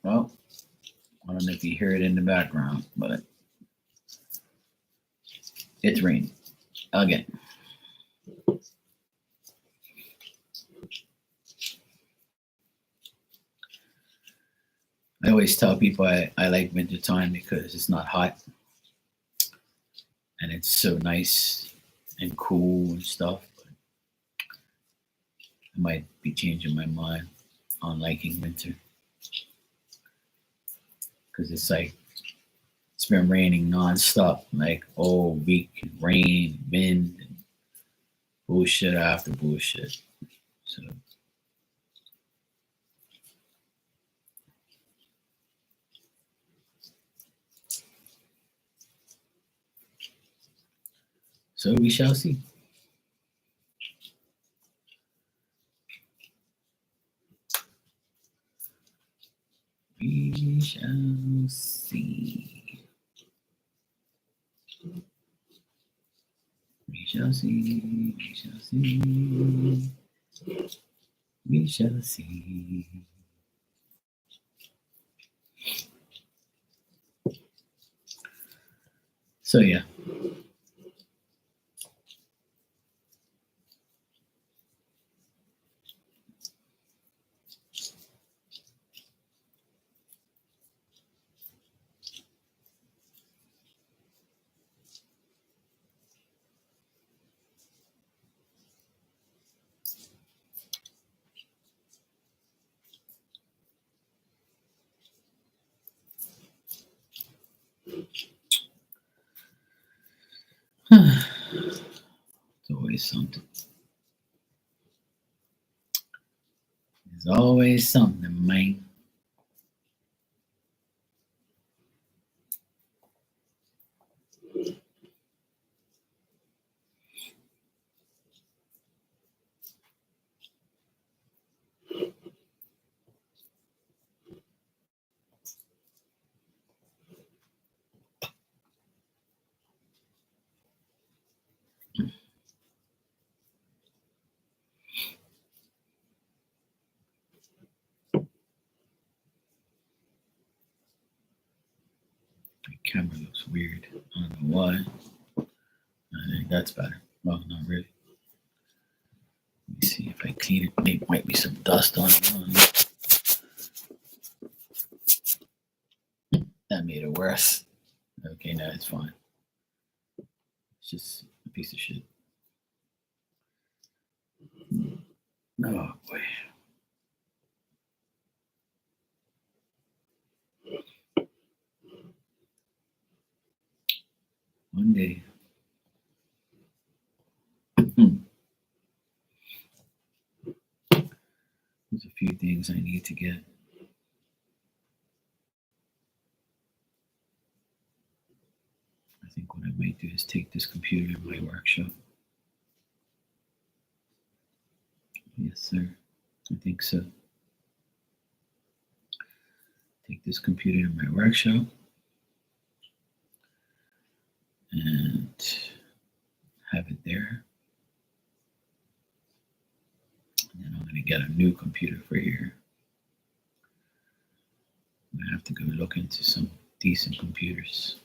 Well, I don't know if you hear it in the background, but it's raining again. I always tell people I like winter time because it's not hot and it's so nice and cool and stuff. But I might be changing my mind on liking winter because it's like it's been raining nonstop, like all week, rain, wind, and bullshit after bullshit. So, so we shall see. We shall see. We shall see. We shall see. We shall see. So yeah, it's always something. There's always something, man. The camera looks weird. I don't know why. I think that's better. Well, not really. Let me see if I clean it. Maybe might be some dust on it. That made it worse. Okay, now it's fine. It's just a piece of shit. Oh boy. One day. There's a few things I need to get. I think what I might do is take this computer to my workshop. Yes, sir. I think so. Take this computer to my workshop and have it there. And then I'm going to get a new computer for here. I'm going to have to go look into some decent computers.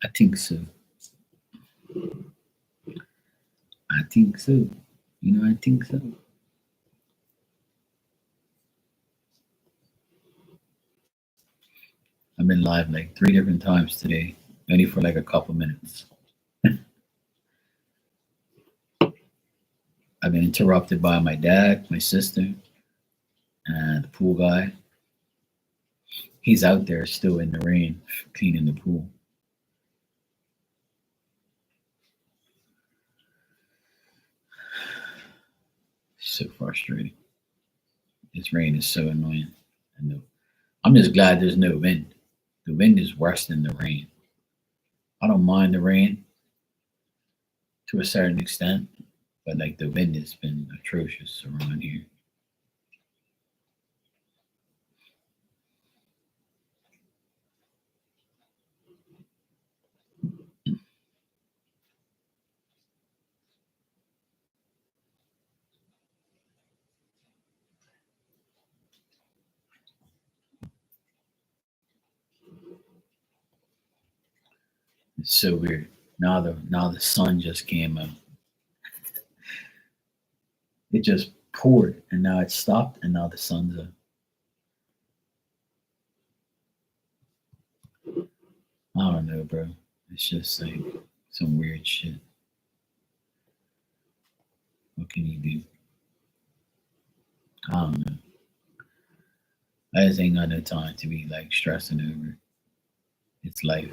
I think so. I think so. I think so. I've been live like 3 different times today, only for like a couple minutes. I've been interrupted by my dad, my sister, and the pool guy. He's out there still in the rain cleaning the pool. So frustrating. This rain is so annoying. I know. I'm just glad there's no wind. The wind is worse than the rain. I don't mind the rain to a certain extent, but like the wind has been atrocious around here. It's so weird. Now the sun just came out. It just poured and now it stopped and now the sun's up. I don't know, bro. It's just like some weird shit. What can you do? I don't know. I just ain't got no time to be like stressing over it. It's life.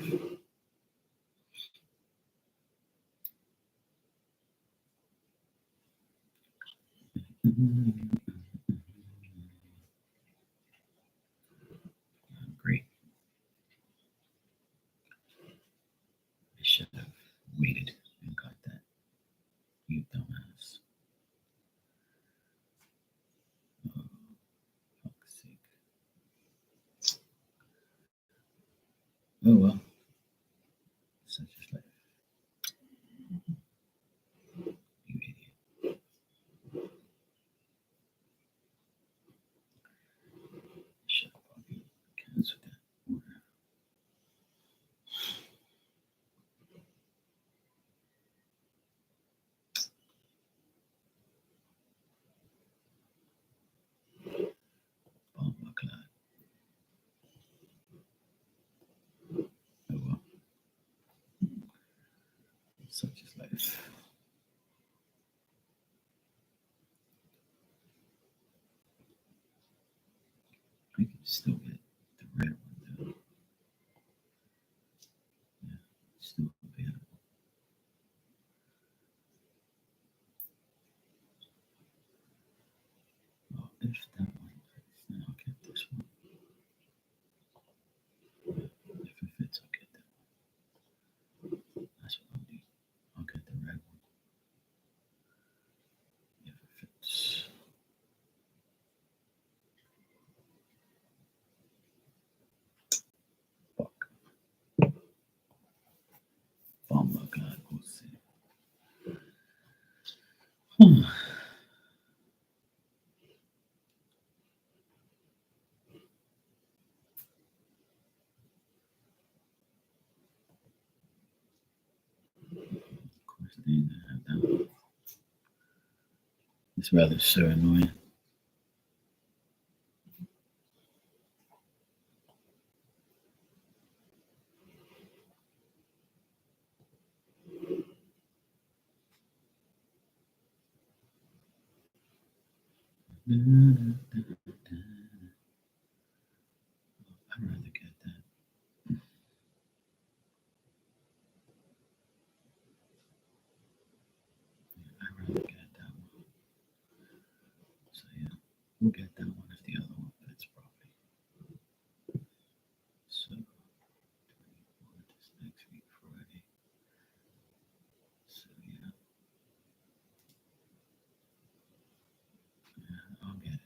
Great. I should have waited and got that. You dumbass. Oh, fuck's sake. Oh well. Such is life. You idiot. Should have fucking canceled that order. Oh my god. Oh well. Such is life. I can still get the red one though. Yeah, it's still available. Well, if that one fits, then I'll get this one. If it fits, I'll get that one. That's what I'll do. I'll get the red one. If it fits. Fuck. Oh my god, we'll see. Of course, they ain't gonna have that one. It's rather so annoying. I'd rather get that. I'd rather get that one. So yeah, we'll get that one if the other one fits properly. So 24 this next week Friday. So yeah, I'll get it.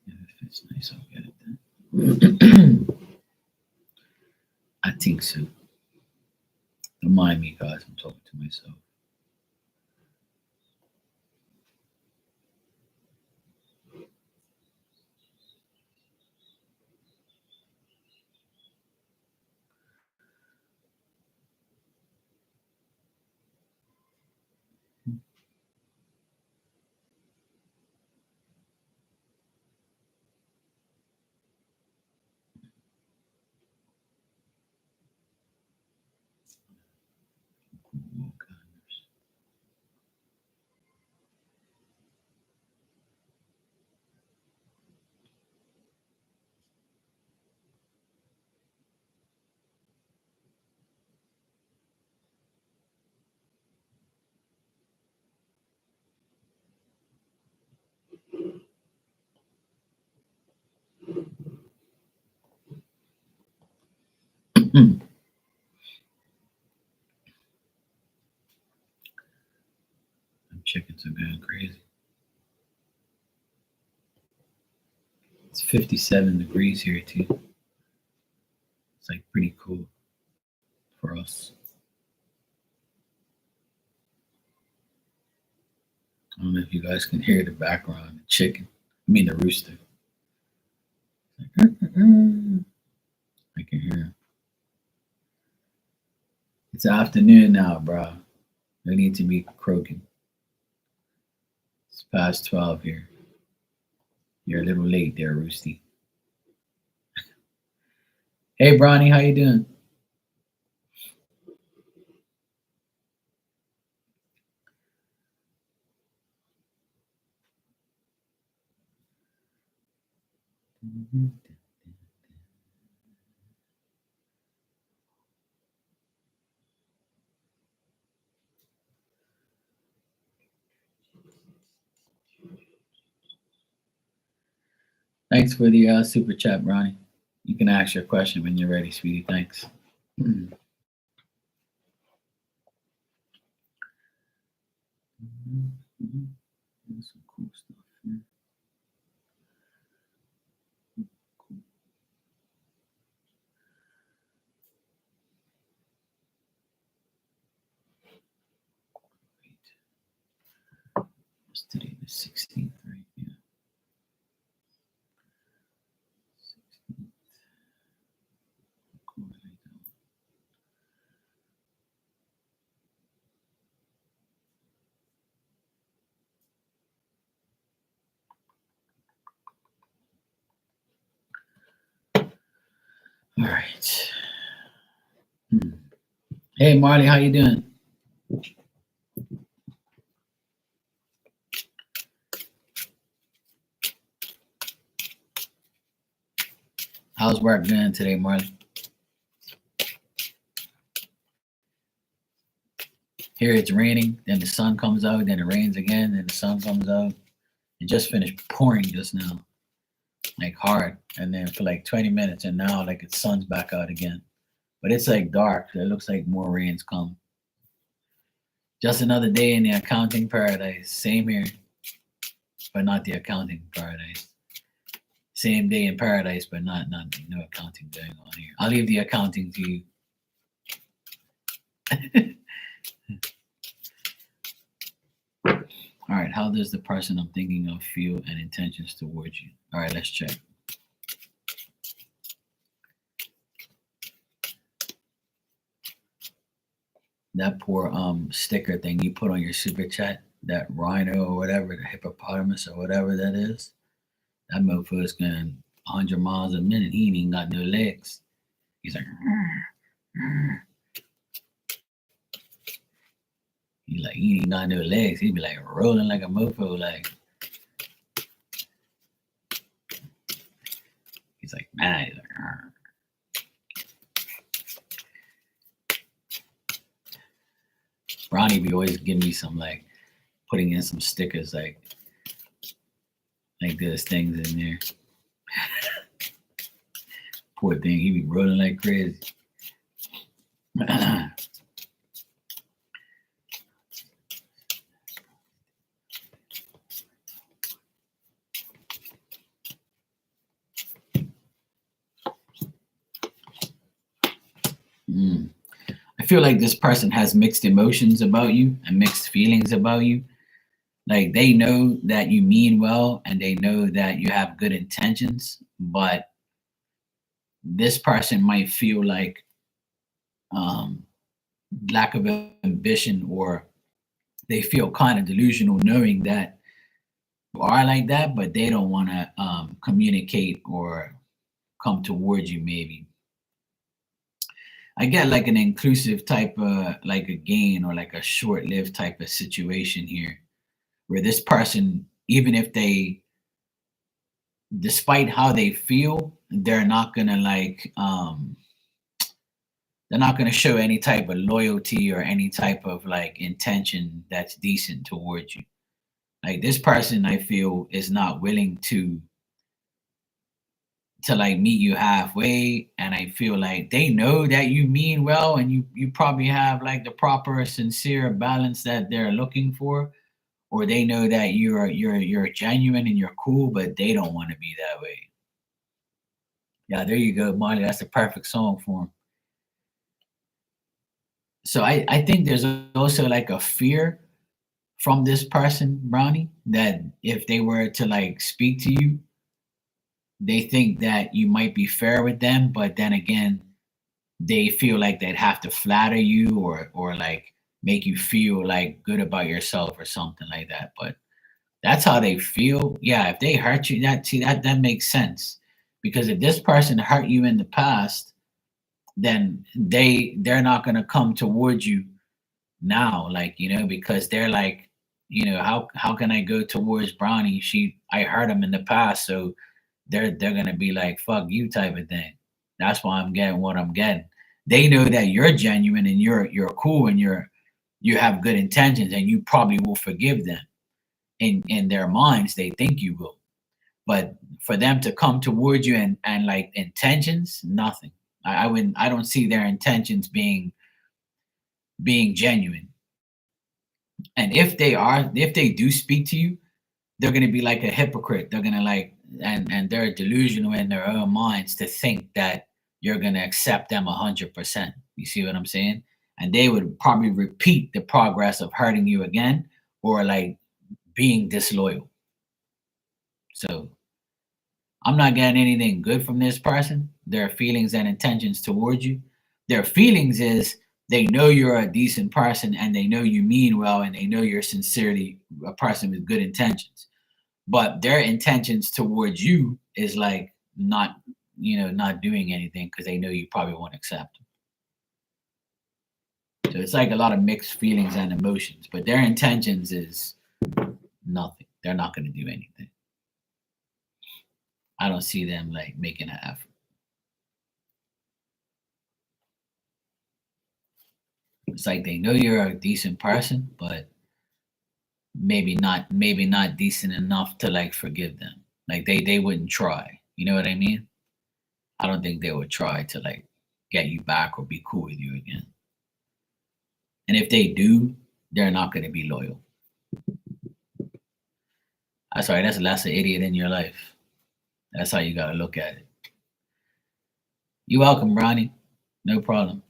If it fits nice, I'll get it then. I think so. Don't mind me, guys. I'm talking to myself. Cool, kindness. Them chickens are going crazy. It's 57 degrees here too. It's like pretty cool for us. I don't know if you guys can hear the background, the chicken. I mean the rooster. I can hear him. It's afternoon now, bro. I need to be croaking. It's past 12 here. You're a little late there, Roosty. Hey, Bronny, how you doing? Thanks for the super chat, Bronny. You can ask your question when you're ready, sweetie. Thanks. There's some cool stuff here. What's today? The 16th, right? Yeah. 16th. Cool, I like that one. All right. Hey, Marley, how you doing? How's work going today, Marley? Here it's raining, then the sun comes out, then it rains again, then the sun comes out. It just finished pouring just now, like hard, and then for like 20 minutes, and now like the sun's back out again. But it's like dark. So it looks like more rains come. Just another day in the accounting paradise. Same here, but not the accounting paradise. Same day in paradise, but not no accounting going on here. I'll leave the accounting to you. All right, how does the person I'm thinking of feel and intentions towards you? All right, let's check. That poor sticker thing you put on your super chat, that rhino or whatever, the hippopotamus or whatever that is, that mofo is going 100 miles a minute. He ain't even got no legs. He's like, he ain't got no legs. He'd be like rolling like a mofo, like he's like, man, he's like, Ronnie be always giving me some like putting in some stickers like there's things in there. Poor thing, he be rolling like crazy. I feel like this person has mixed emotions about you and mixed feelings about you. Like they know that you mean well and they know that you have good intentions, but this person might feel like lack of ambition, or they feel kind of delusional knowing that you are like that, but they don't want to communicate or come towards you. Maybe I get like an inclusive type of like a gain or like a short-lived type of situation here, where this person, even if they, despite how they feel, they're not gonna like they're not gonna show any type of loyalty or any type of like intention that's decent towards you. Like this person, I feel, is not willing to like meet you halfway, and I feel like they know that you mean well and you probably have like the proper sincere balance that they're looking for, or they know that you're genuine and you're cool, but they don't want to be that way. Yeah, there you go, Molly. That's the perfect song for them. So I think there's also like a fear from this person, Brownie, that if they were to like speak to you, they think that you might be fair with them, but then again, they feel like they'd have to flatter you or like make you feel like good about yourself or something like that. But that's how they feel. Yeah, if they hurt you, that makes sense. Because if this person hurt you in the past, then they're not gonna come towards you now, like, because they're like, how can I go towards Brownie? I hurt him in the past, so they're gonna be like, fuck you type of thing. That's why I'm getting what I'm getting. They know that you're genuine and you're cool and you have good intentions and you probably will forgive them. In their minds, they think you will. But for them to come towards you and like intentions, nothing. I wouldn't I don't see their intentions being genuine. And if they do speak to you, they're gonna be like a hypocrite. They're gonna like and they're delusional in their own minds to think that you're gonna accept them 100%. You see what I'm saying? And they would probably repeat the progress of hurting you again or like being disloyal. So I'm not getting anything good from this person. Their feelings and intentions towards you. Their feelings is they know you're a decent person and they know you mean well and they know you're sincerely a person with good intentions. But their intentions towards you is like not doing anything because they know you probably won't accept them. So it's like a lot of mixed feelings and emotions, but their intentions is nothing. They're not going to do anything. I don't see them like making an effort. It's like they know you're a decent person, but maybe not decent enough to like forgive them. Like they wouldn't try. You know what I mean? I don't think they would try to like get you back or be cool with you again. And if they do, they're not going to be loyal. I'm sorry, that's less an idiot in your life. That's how you got to look at it. You're welcome, Ronnie. No problem.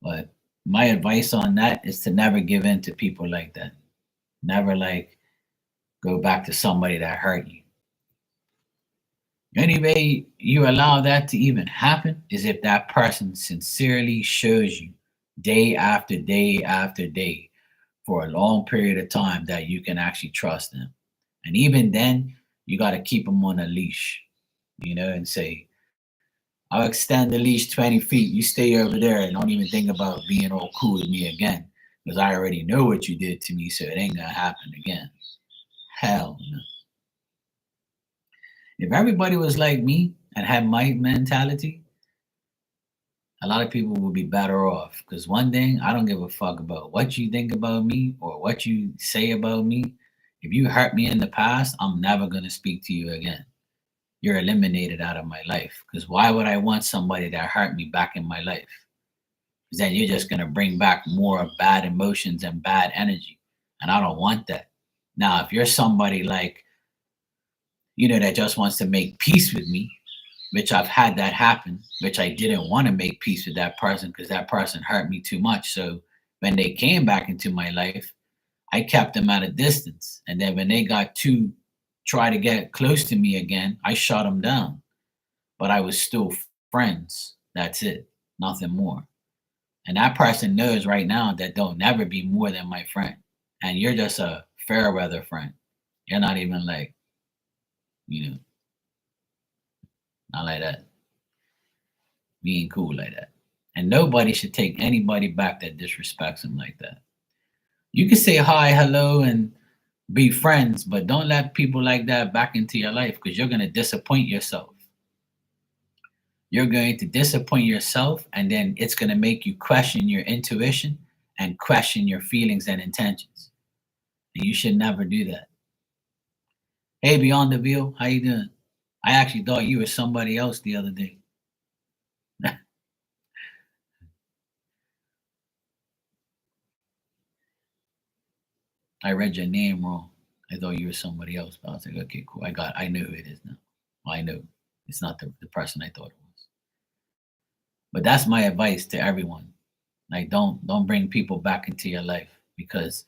But my advice on that is to never give in to people like that. Never like go back to somebody that hurt you. Any way you allow that to even happen is if that person sincerely shows you day after day after day for a long period of time that you can actually trust them. And even then, you got to keep them on a leash, and say, I'll extend the leash 20 feet. You stay over there and don't even think about being all cool with me again because I already know what you did to me, so it ain't going to happen again. Hell no. If everybody was like me and had my mentality, a lot of people would be better off. Because one thing, I don't give a fuck about what you think about me or what you say about me. If you hurt me in the past, I'm never going to speak to you again. You're eliminated out of my life. Because why would I want somebody that hurt me back in my life? Because then you're just going to bring back more bad emotions and bad energy. And I don't want that. Now, if you're somebody like, that just wants to make peace with me, which I've had that happen, which I didn't want to make peace with that person because that person hurt me too much. So when they came back into my life, I kept them at a distance. And then when they got to try to get close to me again, I shut them down. But I was still friends. That's it. Nothing more. And that person knows right now that they'll never be more than my friend. And you're just a fair weather friend. You're not even like, you know, not like that. Being cool like that. And nobody should take anybody back that disrespects them like that. You can say hi, hello, and be friends, but don't let people like that back into your life because you're going to disappoint yourself. You're going to disappoint yourself, and then it's going to make you question your intuition and question your feelings and intentions. And you should never do that. Hey, Beyond the Veil, how you doing? I actually thought you were somebody else the other day. I read your name wrong. I thought you were somebody else, but I was like, okay, cool. I know who it is now. Well, I know it's not the person I thought it was. But that's my advice to everyone. Like don't bring people back into your life because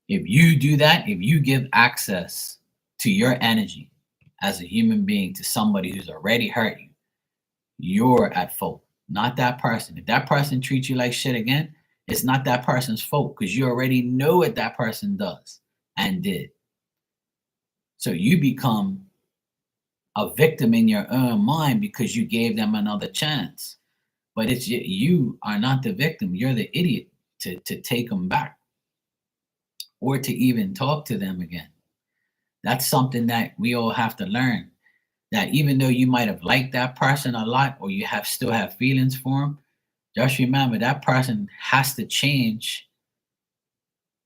If you do that, if you give access to your energy as a human being to somebody who's already hurt you, you're at fault, not that person. If that person treats you like shit again, it's not that person's fault because you already know what that person does and did. So you become a victim in your own mind because you gave them another chance. But it's you are not the victim. You're the idiot to take them back or to even talk to them again. That's something that we all have to learn. That even though you might have liked that person a lot or you have still have feelings for them, just remember that person has to change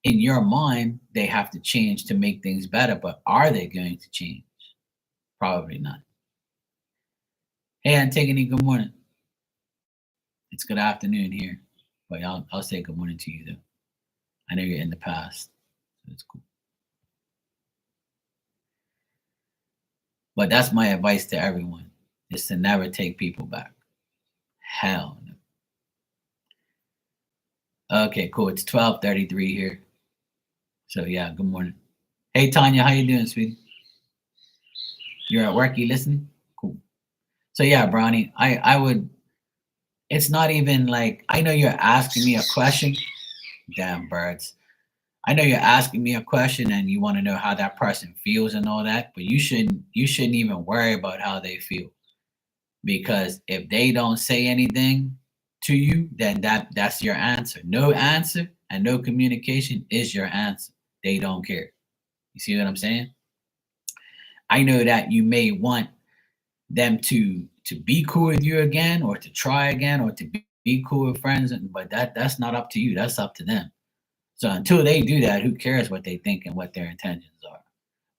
in your mind. They have to change to make things better. But are they going to change? Probably not. Hey, Antigone, good morning. It's good afternoon here. But I'll say good morning to you though. I know you're in the past. So it's cool. But that's my advice to everyone is to never take people back. Hell no. Okay, cool. It's 12:33 here. So yeah, good morning. Hey Tanya, how you doing, sweetie? You're at work, you listening? Cool. So yeah, Brownie, I would, it's not even like, I know you're asking me a question. Damn birds. I know you're asking me a question and you want to know how that person feels and all that, but you shouldn't even worry about how they feel. Because if they don't say anything to you, then that's your answer. No answer and no communication is your answer. They don't care. You see what I'm saying? I know that you may want them to be cool with you again or to try again or to be cool with friends, but that's not up to you. That's up to them. So until they do that, who cares what they think and what their intentions are?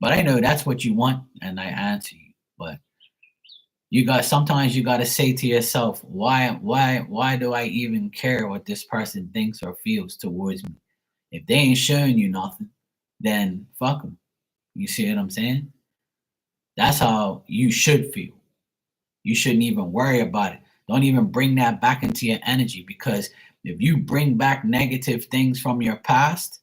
But I know that's what you want, and I answer you. But sometimes you got to say to yourself, why do I even care what this person thinks or feels towards me? If they ain't showing you nothing, then fuck them. You see what I'm saying? That's how you should feel. You shouldn't even worry about it. Don't even bring that back into your energy because if you bring back negative things from your past,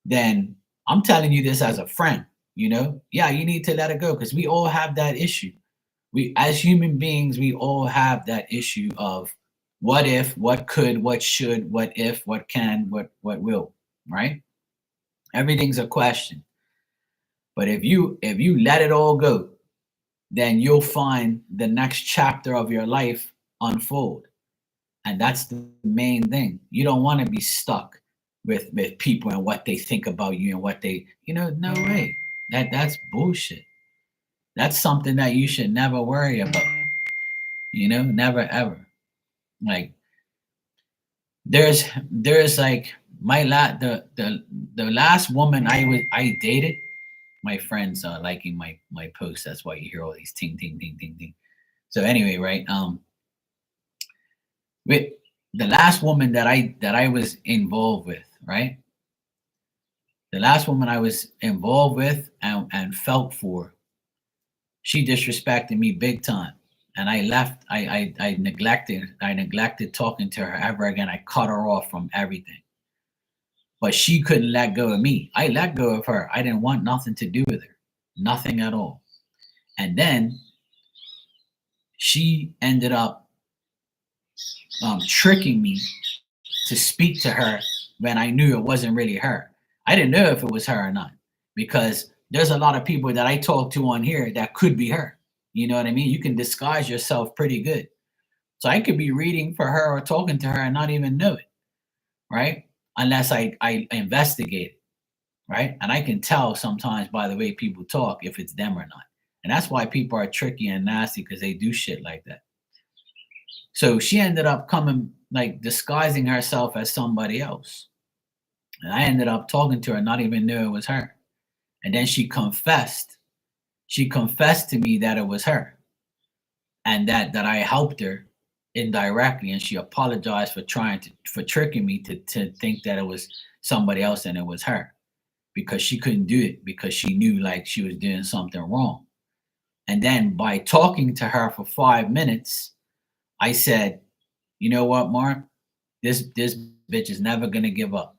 then I'm telling you this as a friend, yeah, you need to let it go because we all have that issue. We, as human beings, we all have that issue of what if, what could, what should, what if, what can, what will, right? Everything's a question. But if you let it all go, then you'll find the next chapter of your life unfold. And that's the main thing. You don't want to be stuck with people and what they think about you and what they, no way. That's bullshit. That's something that you should never worry about. Never ever. Like there's like the last woman I dated, my friends are liking my posts. That's why you hear all these ting ting ting ting ting. So anyway, right? With the last woman that I was involved with, right? The last woman I was involved with and felt for, she disrespected me big time. And I left. I neglected talking to her ever again. I cut her off from everything. But she couldn't let go of me. I let go of her. I didn't want nothing to do with her. Nothing at all. And then she ended up tricking me to speak to her when I knew it wasn't really her. I didn't know if it was her or not because there's a lot of people that I talk to on here that could be her. You know what I mean? You can disguise yourself pretty good. So I could be reading for her or talking to her and not even know it, right? Unless I investigate it, right? And I can tell sometimes by the way people talk if it's them or not. And that's why people are tricky and nasty because they do shit like that. So she ended up coming, like disguising herself as somebody else. And I ended up talking to her, not even know it was her. And then she confessed. She confessed to me that it was her and that I helped her indirectly. And she apologized for tricking me to think that it was somebody else and it was her because she couldn't do it because she knew like she was doing something wrong. And then by talking to her for 5 minutes, I said, you know what, Mark? This bitch is never gonna give up.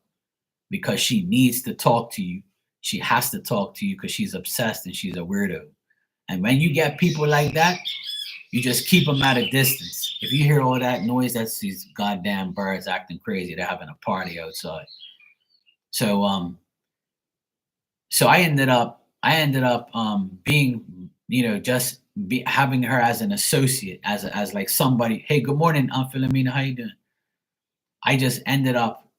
because she needs to talk to you. She has to talk to you because she's obsessed and she's a weirdo. And when you get people like that, you just keep them at a distance. If you hear all that noise, that's these goddamn birds acting crazy. They're having a party outside. So so I ended up being, just having her as an associate, as like somebody. Hey, good morning, Aunt Philomena, how you doing? I just ended up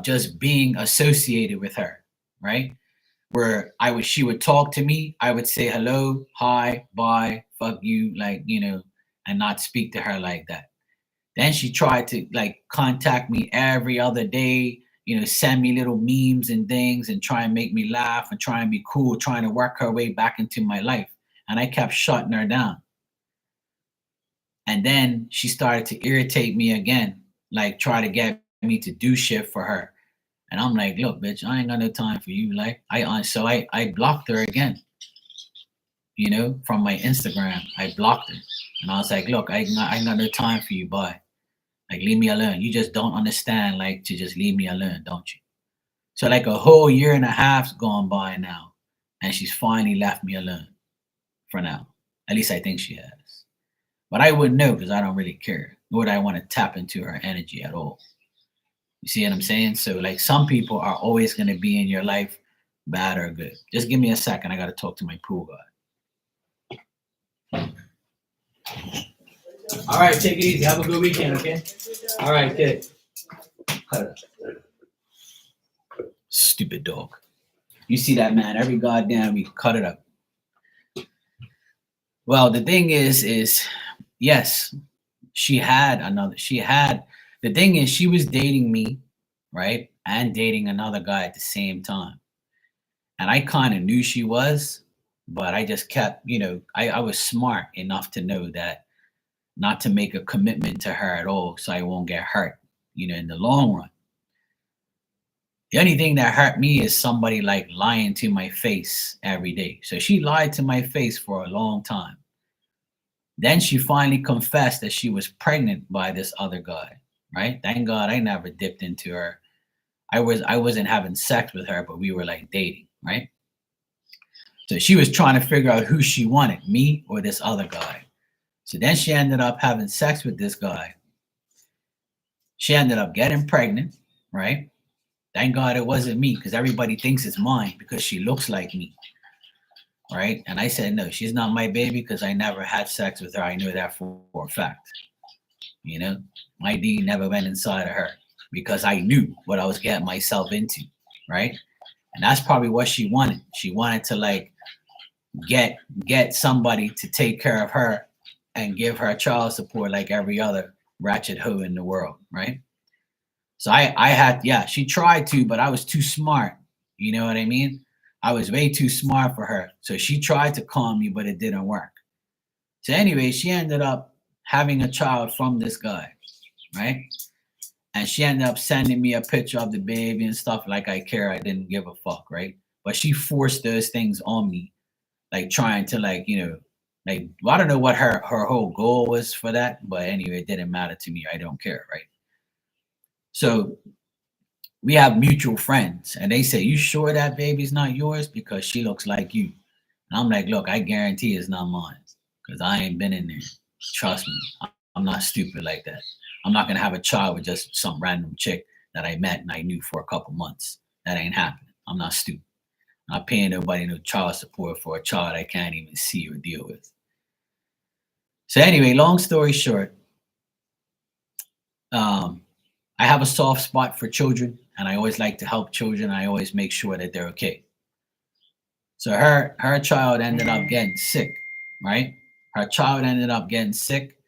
just being associated with her, right? Where she would talk to me, I would say hello, hi, bye, fuck you, like, and not speak to her like that. Then she tried to like contact me every other day, send me little memes and things and try and make me laugh and try and be cool, trying to work her way back into my life. And I kept shutting her down. And then she started to irritate me again, like try to get me to do shit for her. And I'm like, look, bitch, I ain't got no time for you. Like, I blocked her again, from my Instagram. I blocked her. And I was like, look, I ain't got no time for you, bye. Like, leave me alone. You just don't understand, like, to just leave me alone, don't you? So, like, a whole year and a half's gone by now, and she's finally left me alone for now. At least I think she has. But I wouldn't know because I don't really care, nor would I want to tap into her energy at all. You see what I'm saying? So, like, some people are always going to be in your life, bad or good. Just give me a second. I got to talk to my pool guy. All right, take it easy. Have a good weekend, okay? All right, kid. Stupid dog. You see that, man? Every goddamn week, cut it up. Well, the thing is, yes, the thing is, she was dating me, right? And dating another guy at the same time. And I kind of knew she was, but I just kept, I was smart enough to know that not to make a commitment to her at all so I won't get hurt, in the long run. The only thing that hurt me is somebody like lying to my face every day. So she lied to my face for a long time. Then she finally confessed that she was pregnant by this other guy, right? Thank God I never dipped into her. I wasn't having sex with her, but we were like dating, right? So she was trying to figure out who she wanted, me or this other guy. So then she ended up having sex with this guy. She ended up getting pregnant, right? Thank God it wasn't me because everybody thinks it's mine because she looks like me, right? And I said, no, she's not my baby because I never had sex with her. I knew that for a fact. My D never went inside of her because I knew what I was getting myself into, right? And that's probably what she wanted. She wanted to like get somebody to take care of her and give her child support like every other ratchet hoe in the world, right? So I had, yeah, she tried to, but I was too smart. You know what I mean? I was way too smart for her. So she tried to calm me, but it didn't work. So anyway, she ended up having a child from this guy, right? And she ended up sending me a picture of the baby and stuff like I care. I didn't give a fuck, right? But she forced those things on me, like trying to like, like, well, I don't know what her whole goal was for that, but anyway, it didn't matter to me. I don't care, right? So we have mutual friends, and they say, "You sure that baby's not yours because she looks like you?" And I'm like, "Look, I guarantee it's not mine because I ain't been in there. Trust me, I'm not stupid like that. I'm not gonna have a child with just some random chick that I met and I knew for a couple months. That ain't happening. I'm not stupid. I'm not paying nobody no child support for a child I can't even see or deal with." So anyway, long story short, um, I have a soft spot for children, and I always like to help children. I always make sure that they're okay. So her child ended up getting sick, right? Her child ended up getting sick,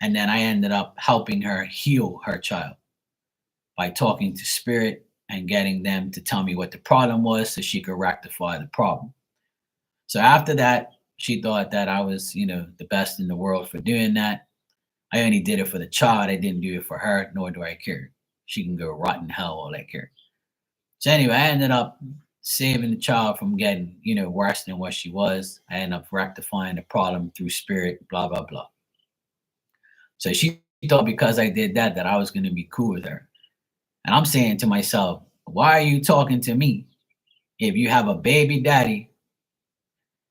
and then I ended up helping her heal her child by talking to spirit and getting them to tell me what the problem was so she could rectify the problem. So after that, she thought that I was, the best in the world for doing that. I only did it for the child. I didn't do it for her, nor do I care. She can go rot in hell, all I care. So anyway, I ended up saving the child from getting, worse than what she was. I ended up rectifying the problem through spirit, blah, blah, blah. So she thought because I did that I was going to be cool with her. And I'm saying to myself, why are you talking to me if you have a baby daddy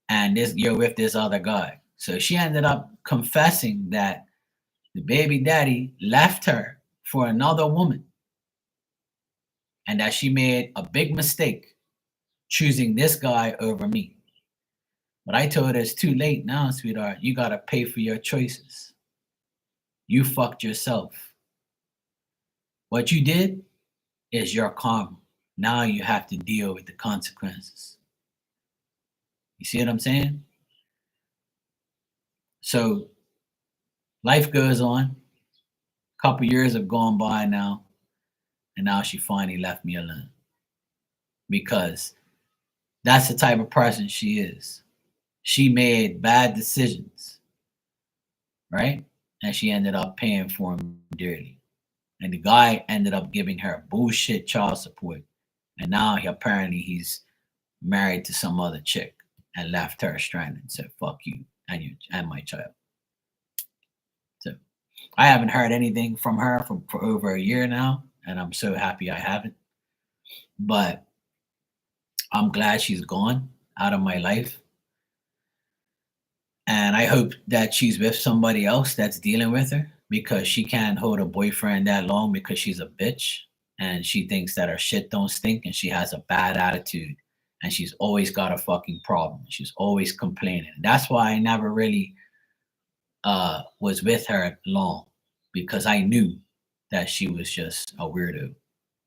and you're with this other guy? So she ended up confessing that the baby daddy left her for another woman and that she made a big mistake choosing this guy over me. But I told her it's too late now, sweetheart. You got to pay for your choices. You fucked yourself. What you did is your karma. Now you have to deal with the consequences. You see what I'm saying? So life goes on. A couple years have gone by now, and now she finally left me alone because that's the type of person she is. She made bad decisions, right? And she ended up paying for them dearly. And the guy ended up giving her bullshit child support. And now apparently he's married to some other chick and left her stranded and said, fuck you and my child. So I haven't heard anything from her for over a year now, and I'm so happy I haven't. But I'm glad she's gone out of my life. And I hope that she's with somebody else that's dealing with her because she can't hold a boyfriend that long because she's a bitch and she thinks that her shit don't stink and she has a bad attitude and she's always got a fucking problem. She's always complaining. That's why I never really was with her long because I knew that she was just a weirdo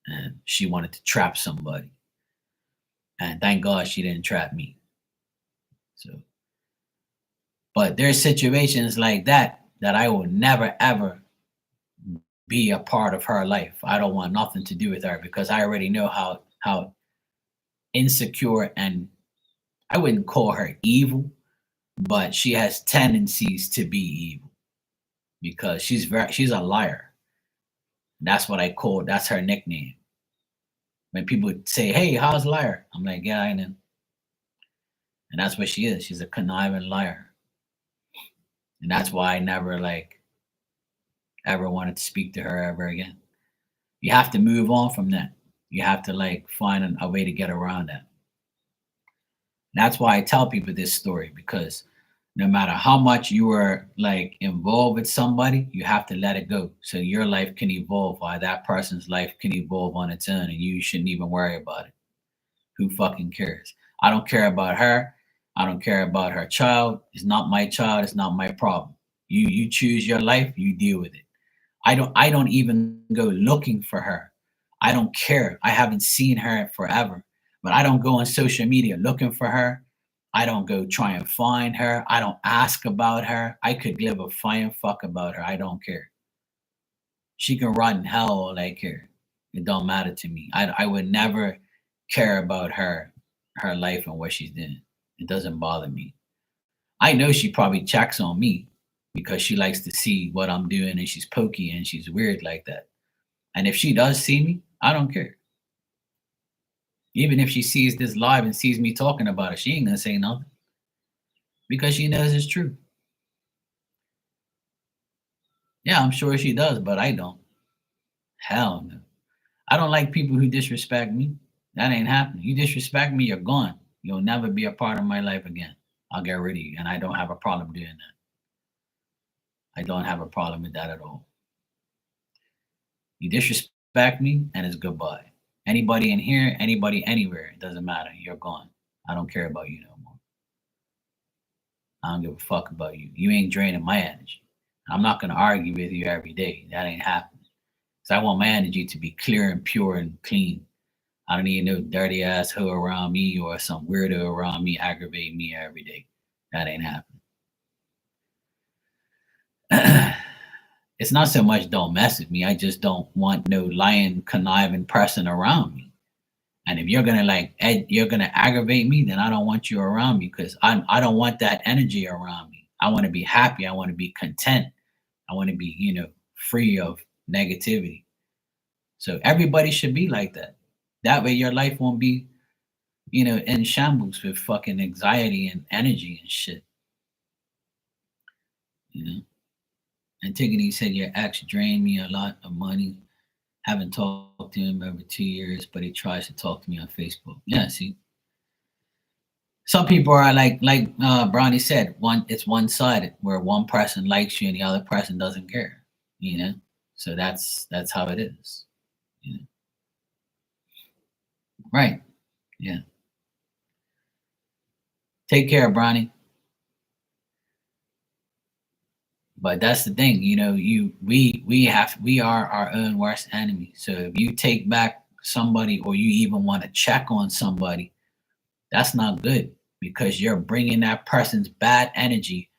and she wanted to trap somebody. And thank God she didn't trap me. So, but there's situations like that that I will never ever be a part of her life. I don't want nothing to do with her because I already know how insecure, and I wouldn't call her evil, but she has tendencies to be evil because she's a liar. That's what that's her nickname. When people say, "Hey, how's liar?" I'm like, "Yeah, I know." And that's what she is. She's a conniving liar. And that's why I never ever wanted to speak to her ever again. You have to move on from that. You have to find a way to get around that. That's why I tell people this story because no matter how much you are involved with somebody, you have to let it go so your life can evolve while that person's life can evolve on its own and you shouldn't even worry about it. Who fucking cares? I don't care about her. I don't care about her child. It's not my child. It's not my problem. You choose your life, you deal with it. I don't even go looking for her. I don't care. I haven't seen her forever. But I don't go on social media looking for her. I don't go try and find her. I don't ask about her. I could give a flying fuck about her. I don't care. She can rot in hell all I care. It don't matter to me. I would never care about her life and what she's doing. It doesn't bother me. I know she probably checks on me because she likes to see what I'm doing and she's pokey and she's weird like that. And if she does see me, I don't care. Even if she sees this live and sees me talking about it, she ain't gonna say nothing because she knows it's true. Yeah, I'm sure she does, but I don't. Hell no. I don't like people who disrespect me. That ain't happening. You disrespect me, you're gone. You'll never be a part of my life again. I'll get rid of you. And I don't have a problem doing that. I don't have a problem with that at all. You disrespect me and it's goodbye. Anybody in here, anybody anywhere, it doesn't matter. You're gone. I don't care about you no more. I don't give a fuck about you. You ain't draining my energy. I'm not going to argue with you every day. That ain't happening. So I want my energy to be clear and pure and clean. I don't need no dirty ass hoe around me or some weirdo around me aggravating me every day. That ain't happening. It's not so much don't mess with me. I just don't want no lying, conniving person around me. And if you're gonna aggravate me, then I don't want you around me because I don't want that energy around me. I want to be happy. I want to be content. I want to be, free of negativity. So everybody should be like that. That way your life won't be, in shambles with fucking anxiety and energy and shit. You know? Antigone said your ex drained me a lot of money Haven't talked to him over 2 years, but he tries to talk to me on Facebook. Yeah, see, some people are like Bronny said, it's one sided where one person likes you and the other person doesn't care. You know, so that's how it is. You know? Right? Yeah. Take care, Bronny. But that's the thing, you know, we are our own worst enemy. So if you take back somebody or you even want to check on somebody, that's not good because you're bringing that person's bad energy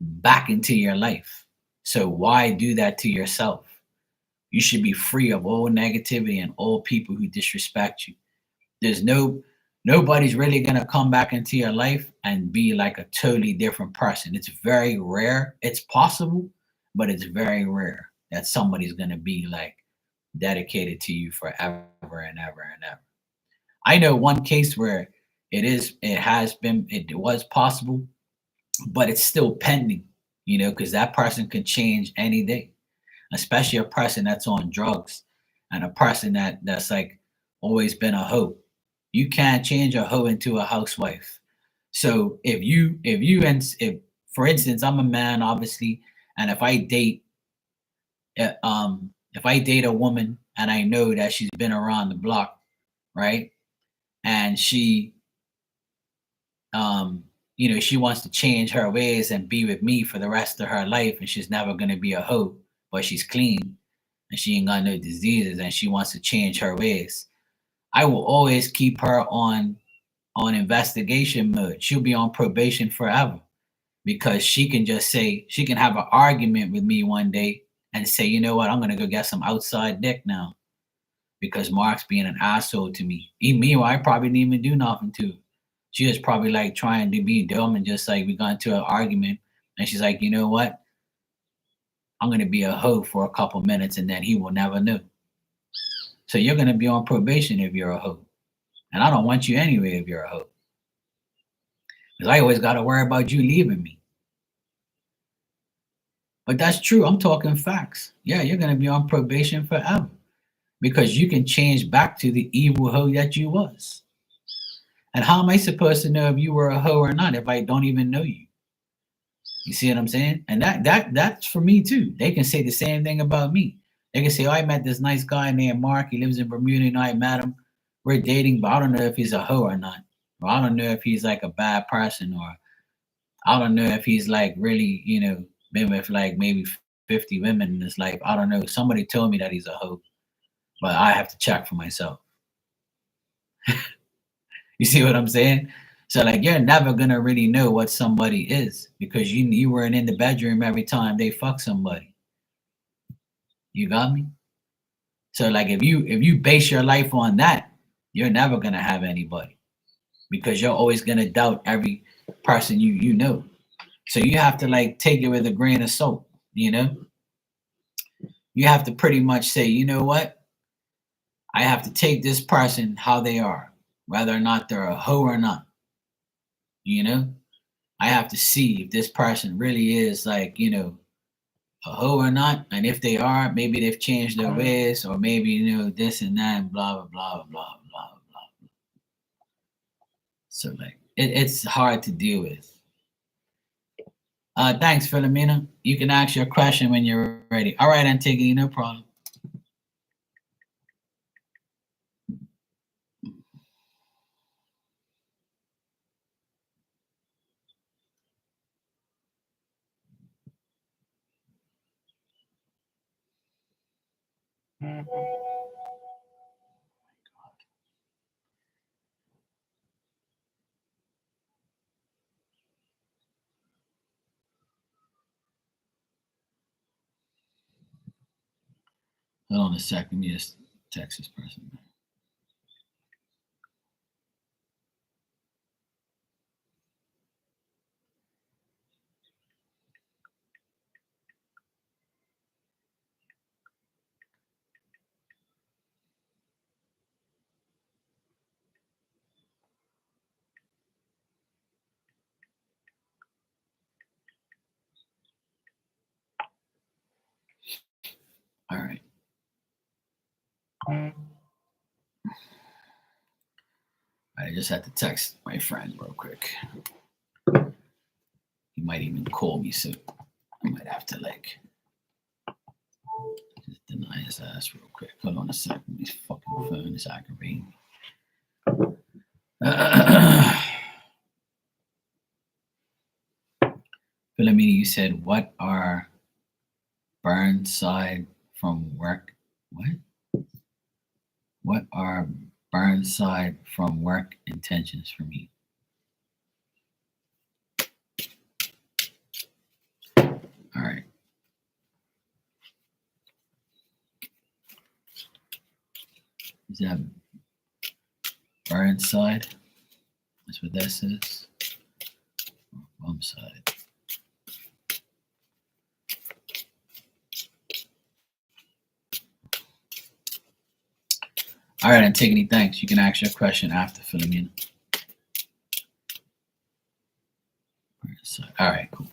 back into your life. So why do that to yourself? You should be free of all negativity and all people who disrespect you. There's nobody's really gonna come back into your life and be like a totally different person. It's very rare. It's possible, but it's very rare that somebody's gonna be like dedicated to you forever and ever and ever. I know one case where it was possible, but it's still pending, you know, because that person could change any day, especially a person that's on drugs and a person that's like always been a hoe. You can't change a hoe into a housewife. So if for instance, I'm a man obviously, and if I date a woman and I know that she's been around the block, right? And um she wants to change her ways and be with me for the rest of her life, and she's never going to be a hoe, but she's clean and she ain't got no diseases and she wants to change her ways. I will always keep her on investigation mode. She'll be on probation forever because she can have an argument with me one day and say, you know what, I'm gonna go get some outside dick now because Mark's being an asshole to me. Meanwhile, I probably didn't even do nothing to her. She was probably like trying to be dumb and just like we got into an argument and she's like, you know what? I'm gonna be a hoe for a couple minutes and then he will never know. So you're gonna be on probation if you're a hoe. And I don't want you anyway if you're a hoe. Because I always gotta worry about you leaving me. But that's true. I'm talking facts. Yeah, you're gonna be on probation forever. Because you can change back to the evil hoe that you was. And how am I supposed to know if you were a hoe or not if I don't even know you? You see what I'm saying? And that's for me too. They can say the same thing about me. They can say, "Oh, I met this nice guy named Mark. He lives in Bermuda, and I met him. We're dating, but I don't know if he's a hoe or not. Or I don't know if he's like a bad person, or I don't know if he's like really, been with like maybe 50 women in his life. I don't know. Somebody told me that he's a hoe, but I have to check for myself." You see what I'm saying? So like you're never gonna really know what somebody is because you weren't in the bedroom every time they fuck somebody. You got me? So like if you base your life on that, you're never gonna have anybody because you're always gonna doubt every person you know. So you have to like take it with a grain of salt, you know? You have to pretty much say, you know what? I have to take this person how they are, whether or not they're a hoe or not, you know? I have to see if this person really is like, a hoe or not. And if they are, maybe they've changed their ways, or maybe, this and that, and blah, blah, blah, blah, blah, blah. So, like, it's hard to deal with. Thanks, Philomena. You can ask your question when you're ready. All right, Antigone, no problem. Hold on a second. Let me just text this person. All right. I just had to text my friend real quick. He might even call me, so I might have to like just deny his ass real quick. Hold on a second. This fucking phone is aggravating me. Philomena, you said, what are Burnside from work? What? What are Burnside from work intentions for me? All right. Is that Burnside? That's what that says. Bum side. All right, Antigone, thanks. You can ask your question after Philomena. All right, cool.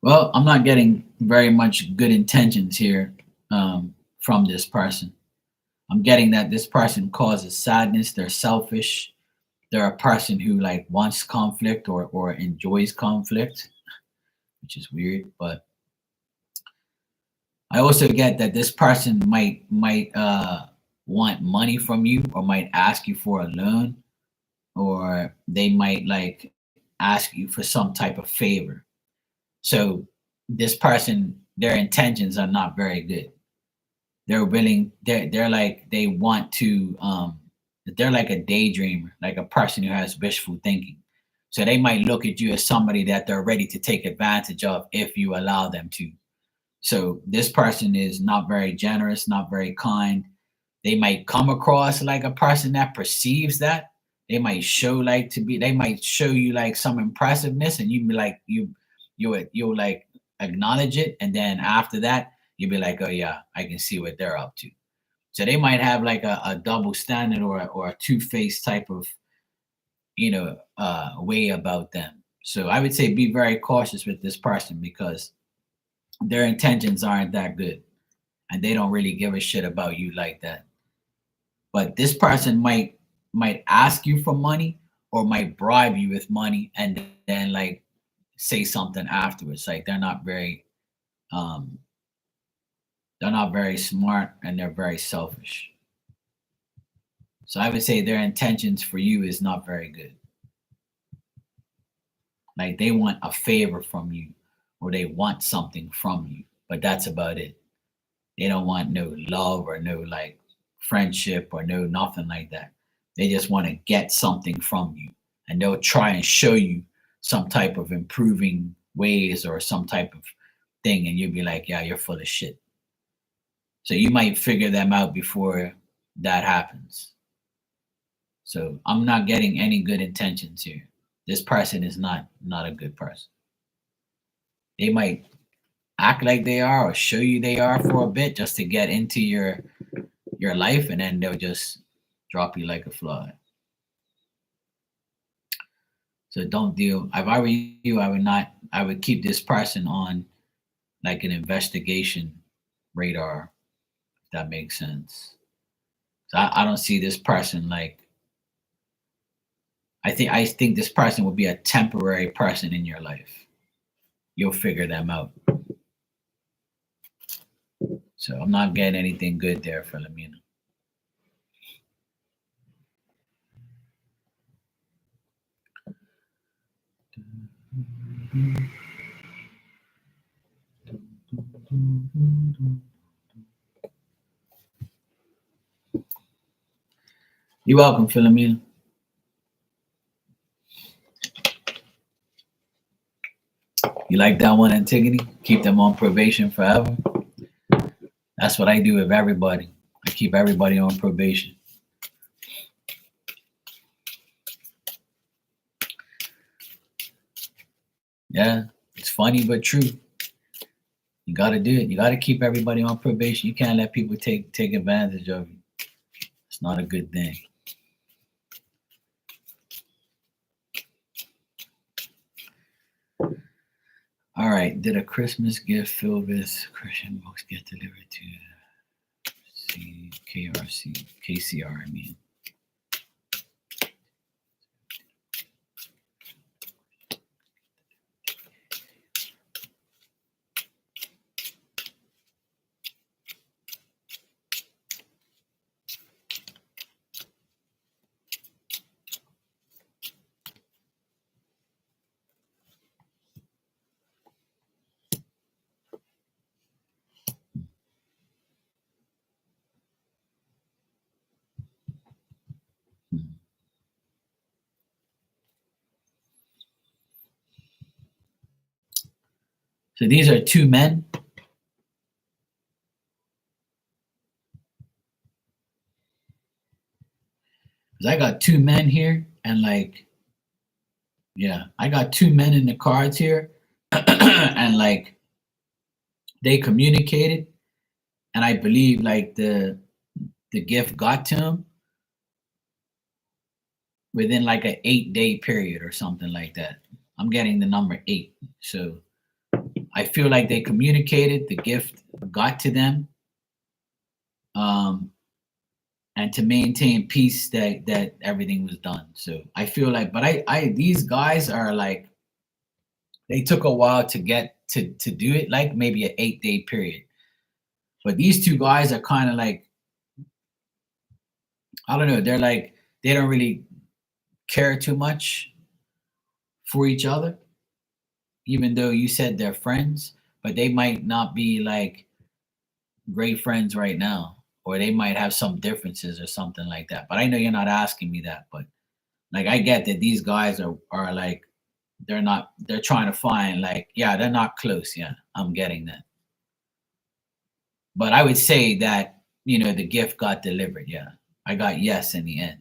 Well, I'm not getting very much good intentions here from this person. I'm getting that this person causes sadness. They're selfish. They're a person who like wants conflict or enjoys conflict, which is weird. But I also get that this person might want money from you, or might ask you for a loan, or they might like ask you for some type of favor. So this person, their intentions are not very good. They're willing, they're like they want to they're like a daydreamer, like a person who has wishful thinking. So they might look at you as somebody that they're ready to take advantage of if you allow them to. So this person is not very generous, not very kind. They might come across like a person that perceives that. They might show like to be. They might show you like some impressiveness, and you be like you'll like acknowledge it, and then after that you'll be like, oh yeah, I can see what they're up to. So they might have like a double standard or a two faced type of way about them. So I would say be very cautious with this person because their intentions aren't that good and they don't really give a shit about you like that. But this person might ask you for money or might bribe you with money and then like say something afterwards. Like um they're not very smart and they're very selfish. So I would say their intentions for you is not very good. Like they want a favor from you or they want something from you, but that's about it. They don't want no love or no like friendship or no nothing like that. They just want to get something from you and they'll try and show you some type of improving ways or some type of thing and you'll be like, yeah, you're full of shit. So you might figure them out before that happens. So I'm not getting any good intentions here. This person is not a good person. They might act like they are or show you they are for a bit just to get into your life and then they'll just drop you like a fly. So don't deal. If I were you, I would keep this person on like an investigation radar, if that makes sense. So I don't see this person like I think this person will be a temporary person in your life. You'll figure them out. So I'm not getting anything good there, Philomena. You're welcome, Philomena. You like that one, Antigone? Keep them on probation forever. That's what I do with everybody. I keep everybody on probation. Yeah, it's funny but true. You got to do it. You got to keep everybody on probation. You can't let people take advantage of you. It's not a good thing. All right. Did a Christmas gift filled with Christian books get delivered to KCR? I mean, so these are two men. Because I got two men here, and like, yeah, I got two men in the cards here, and like they communicated, and I believe like the gift got to him within like an 8 day period or something like that. I'm getting the number eight, so I feel like they communicated, the gift got to them, um, and to maintain peace, that everything was done. So I feel like, but I these guys are like they took a while to get to do it, like maybe an 8 day period. But these two guys are kind of like, I don't know, they're like they don't really care too much for each other, even though you said they're friends, but they might not be like great friends right now, or they might have some differences or something like that. But I know you're not asking me that, but like I get that these guys are like they're trying to find like, yeah, they're not close. Yeah, I'm getting that. But I would say that, the gift got delivered. Yeah. I got yes in the end.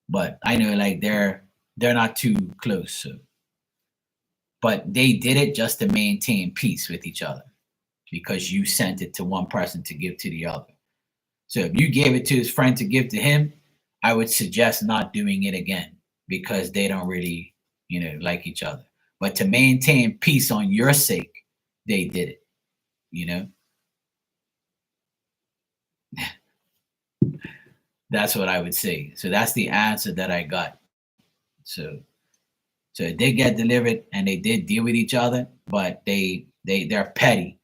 But I know like they're not too close. So but they did it just to maintain peace with each other because you sent it to one person to give to the other. So if you gave it to his friend to give to him, I would suggest not doing it again because they don't really, like each other. But to maintain peace on your sake, they did it, you know? That's what I would say. So that's the answer that I got. So so it did get delivered and they did deal with each other, but they're petty.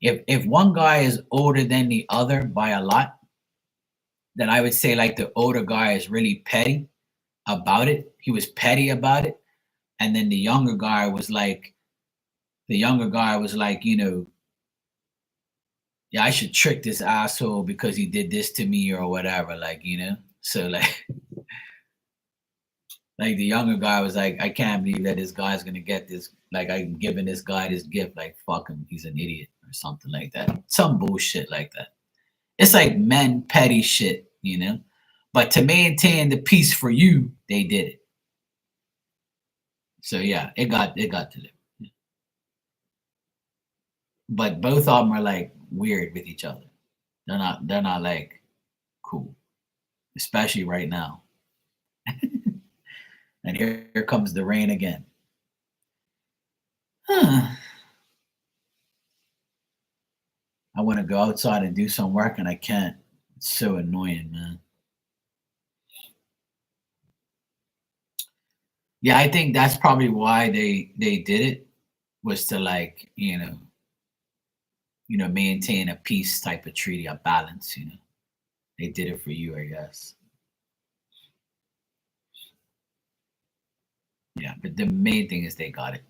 If one guy is older than the other by a lot, then I would say like the older guy is really petty about it. He was petty about it. And then the younger guy was like, yeah, I should trick this asshole because he did this to me or whatever, like. So like the younger guy was like, I can't believe that this guy's gonna get this. Like I'm giving this guy this gift. Like fuck him, he's an idiot or something like that. Some bullshit like that. It's like men petty shit. But to maintain the peace for you, they did it. So yeah, it got to them. But both of them are like weird with each other. They're not like cool, especially right now. And here comes the rain again. I want to go outside and do some work and I can't. It's so annoying, man. Yeah, I think that's probably why they did it, was to like, maintain a peace type of treaty, a balance. They did it for you, I guess. Yeah, but the main thing is they got it.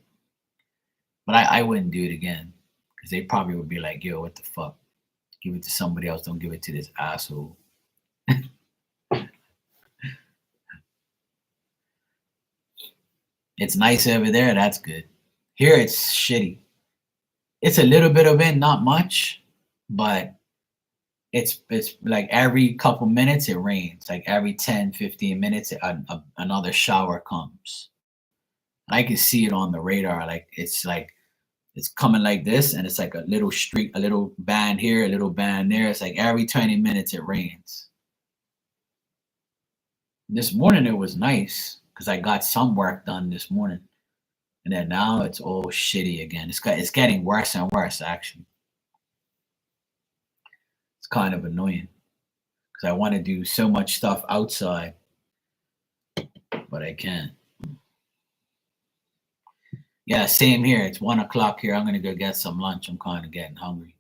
But I wouldn't do it again because they probably would be like, yo, what the fuck? Give it to somebody else. Don't give it to this asshole. It's nice over there. That's good. Here it's shitty. It's a little bit of wind, not much, but it's like every couple minutes it rains. Like every 10, 15 minutes, another shower comes. I can see it on the radar. Like it's coming like this, and it's like a little streak, a little band here, a little band there. It's like every 20 minutes it rains. This morning it was nice because I got some work done this morning, and then now it's all shitty again. It's getting worse and worse actually. It's kind of annoying because I want to do so much stuff outside, but I can't. Yeah, same here. It's 1 o'clock here. I'm gonna go get some lunch. I'm kind of getting hungry.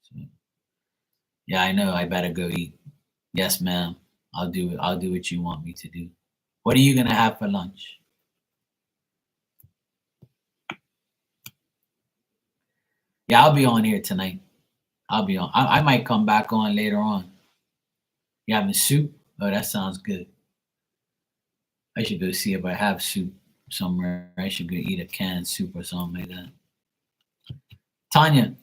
So, yeah, I know. I better go eat. Yes, ma'am. I'll do it. I'll do what you want me to do. What are you gonna have for lunch? Yeah, I'll be on here tonight. I'll be on. I might come back on later on. You having soup? Oh, that sounds good. I should go see if I have soup somewhere. I should go eat a canned soup or something like that. Tanya,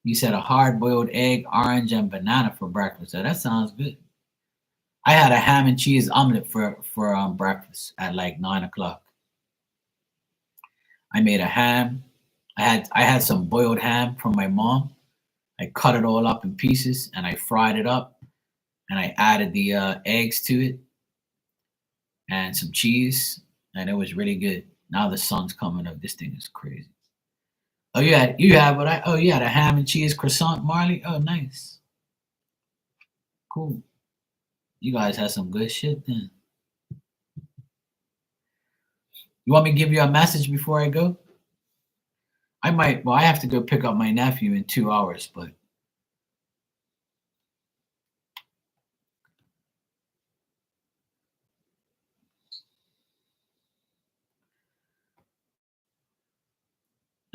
you said a hard boiled egg, orange, and banana for breakfast. Oh, that sounds good. I had a ham and cheese omelet for breakfast at like 9 o'clock. I made a ham. I had some boiled ham from my mom. I cut it all up in pieces and I fried it up and I added the eggs to it and some cheese and it was really good. Now the sun's coming up. This thing is crazy. Oh, you had a ham and cheese croissant, Marley. Oh, nice, cool. You guys had some good shit then. You want me to give you a message before I go? I might. Well, I have to go pick up my nephew in 2 hours, but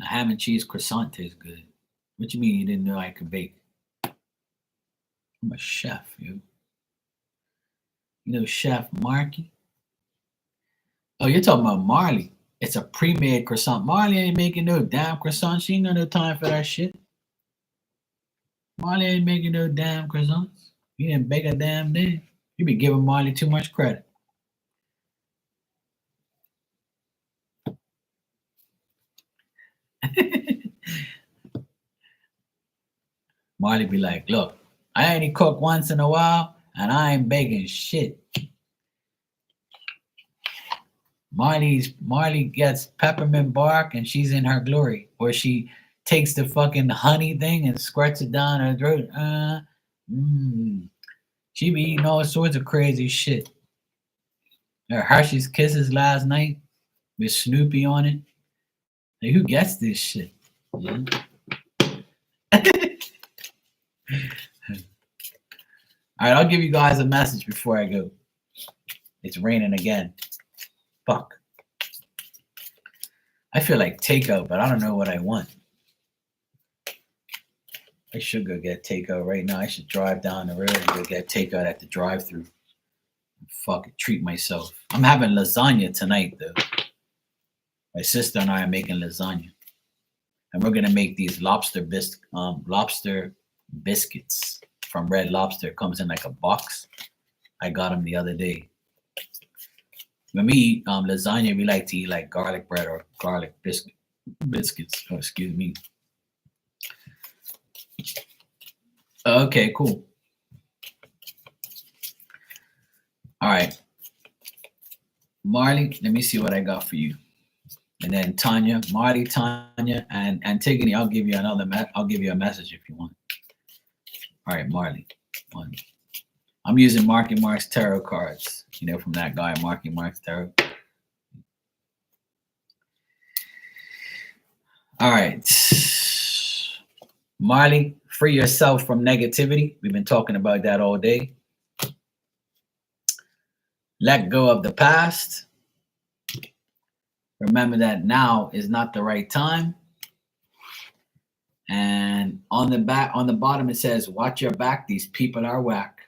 a ham and cheese croissant tastes good. What you mean you didn't know I could bake? I'm a chef, you. You know Chef Marky? Oh, you're talking about Marley. It's a pre-made croissant. Marley ain't making no damn croissant. She ain't got no time for that shit. Marley ain't making no damn croissants. You didn't bake a damn thing. You be giving Marley too much credit. Marley be like, look, I only cook once in a while and I ain't baking shit. Marley gets peppermint bark and she's in her glory. Or she takes the fucking honey thing and squirts it down her throat. She be eating all sorts of crazy shit. Her Hershey's Kisses last night with Snoopy on it. Like, who gets this shit? Yeah. All right, I'll give you guys a message before I go. It's raining again. Fuck. I feel like takeout, but I don't know what I want. I should go get takeout right now. I should drive down the road and go get takeout at the drive-thru. Fucking treat myself. I'm having lasagna tonight, though. My sister and I are making lasagna, and we're gonna make these lobster biscuits from Red Lobster. It comes in like a box. I got them the other day. When we eat lasagna, we like to eat like garlic bread or garlic biscuits. Oh, excuse me. Okay, cool. All right, Marley. Let me see what I got for you. And then Tanya, Marty, Tanya, and Antigone. I'll give you I'll give you a message if you want. All right, Marley. One. I'm using Marky Mark's tarot cards. You know, from that guy, Marky Mark's tarot. All right. Marley, free yourself from negativity. We've been talking about that all day. Let go of the past. Remember that now is not the right time. And on the bottom, it says, watch your back. These people are whack.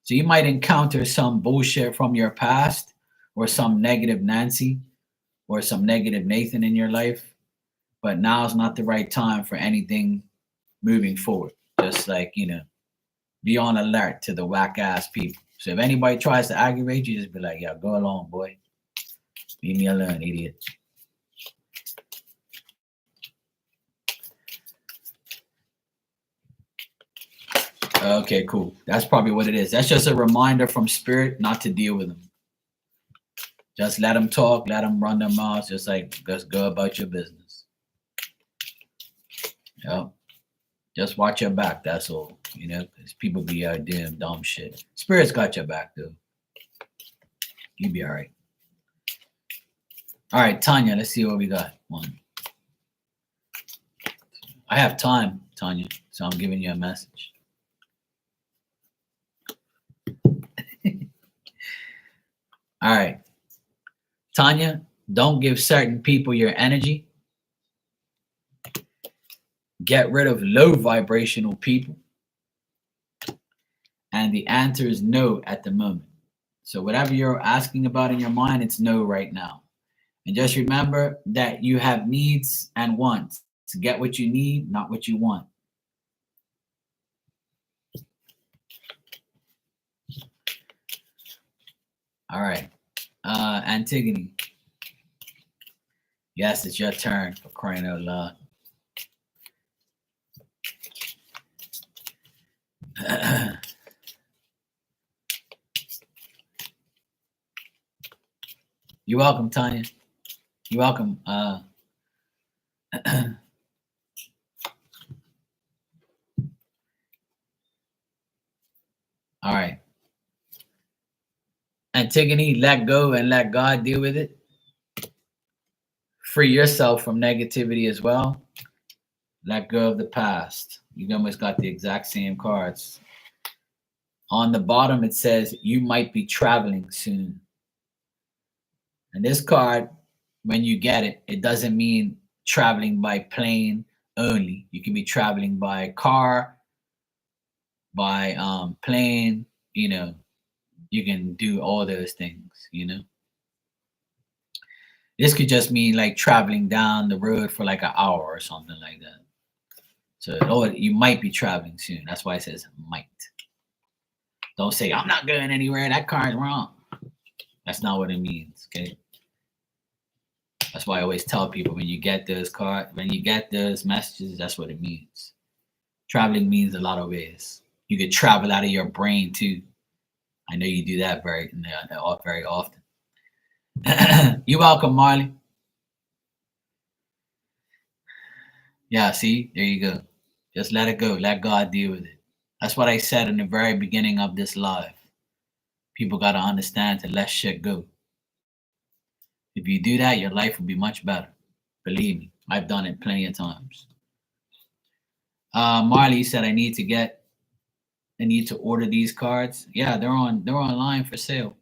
So you might encounter some bullshit from your past or some negative Nancy or some negative Nathan in your life. But now is not the right time for anything moving forward. Just like, be on alert to the whack ass people. So if anybody tries to aggravate you, just be like, yeah, go along, boy. Leave me alone, idiot. Okay, cool. That's probably what it is. That's just a reminder from spirit not to deal with them. Just let them talk, let them run their mouths, just go about your business. Yep. Just watch your back, that's all. Because people be out doing dumb shit. Spirit's got your back, though. You be all right. All right, Tanya, let's see what we got. One. I have time, Tanya, so I'm giving you a message. All right. Tanya, don't give certain people your energy. Get rid of low vibrational people. And the answer is no at the moment. So whatever you're asking about in your mind, it's no right now. And just remember that you have needs and wants. To get what you need, not what you want. All right. Antigone. Yes, it's your turn, for crying out loud. You're welcome, Tanya. You're welcome. All right. Antigone, let go and let God deal with it. Free yourself from negativity as well. Let go of the past. You almost got the exact same cards. On the bottom, it says you might be traveling soon. And this card, when you get it, it doesn't mean traveling by plane only. You can be traveling by car, by plane, you can do all those things, This could just mean like traveling down the road for like an hour or something like that. So you might be traveling soon. That's why it says might. Don't say, I'm not going anywhere. That car is wrong. That's not what it means, okay? That's why I always tell people when you get those messages, that's what it means. Traveling means a lot of ways. You could travel out of your brain too. I know you do that very often. You're welcome, Marley. Yeah, see, there you go. Just let it go. Let God deal with it. That's what I said in the very beginning of this live. People got to understand to let shit go. If you do that, your life will be much better. Believe me, I've done it plenty of times. Marley said I need to order these cards. Yeah, they're online for sale.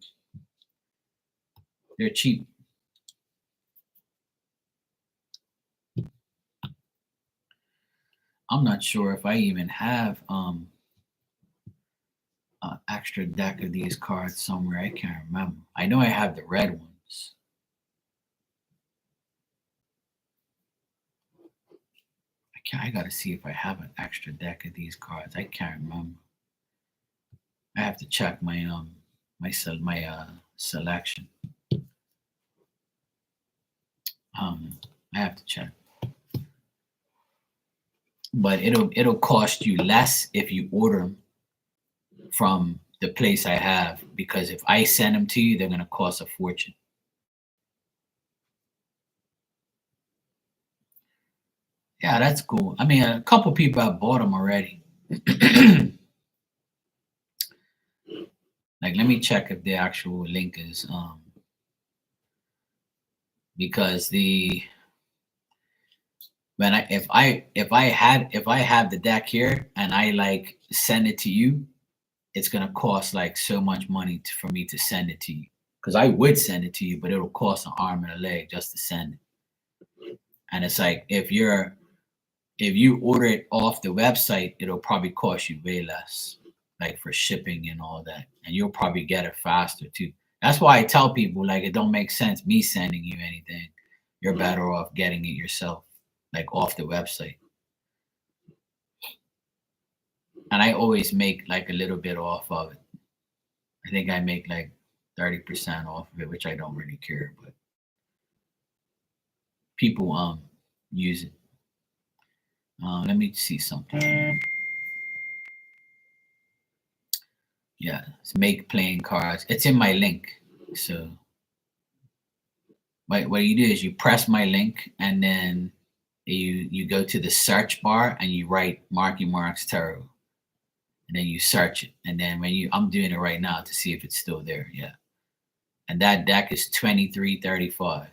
They're cheap. I'm not sure if I even have an extra deck of these cards somewhere. I can't remember. I know I have the red ones. I gotta see if I have an extra deck of these cards. I can't remember. I have to check my selection. I have to check. But it'll cost you less if you order them from the place I have, because if I send them to you, they're gonna cost a fortune. Yeah, that's cool. I mean, a couple people have bought them already. Like, let me check if the actual link is because if I have the deck here and I like send it to you, it's gonna cost like so much money for me to send it to you. Because I would send it to you, but it'll cost an arm and a leg just to send it. And it's like if you order it off the website, it'll probably cost you way less, like for shipping and all that, and you'll probably get it faster too. That's why I tell people, like, it don't make sense me sending you anything. You're better off getting it yourself, like off the website. And I always make like a little bit off of it. I think I make like 30% off of it, which I don't really care, but people use it. Let me see something. Yeah, it's make playing cards. It's in my link. So what you do is you press my link, and then you go to the search bar and you write Marky Mark's Tarot, and then you search it. And then I'm doing it right now to see if it's still there. Yeah, and that deck is $23.35.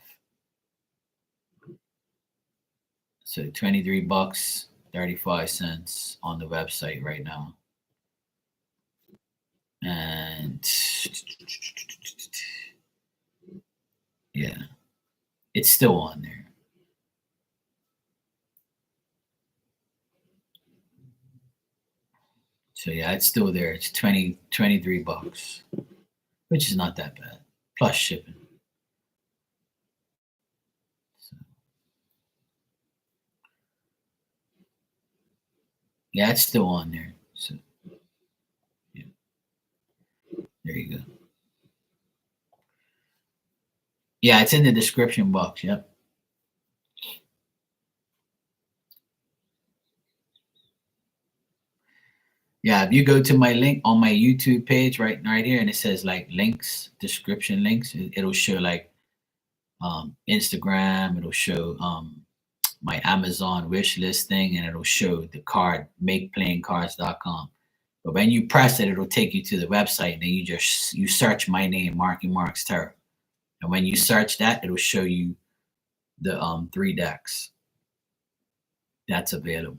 So $23, 35 cents on the website right now. And yeah, it's still on there. So yeah, it's still there. It's $23, which is not that bad, plus shipping. So, yeah, it's still on there. So yeah, there you go. Yeah, it's in the description box. Yep. Yeah, if you go to my link on my YouTube page right here, and it says like links, description links, it'll show like Instagram, it'll show my Amazon wish list thing, and it'll show the card, makeplayingcards.com. But when you press it, it'll take you to the website, and then you search my name, Marky Mark's Tarot. And when you search that, it'll show you the 3 decks that's available.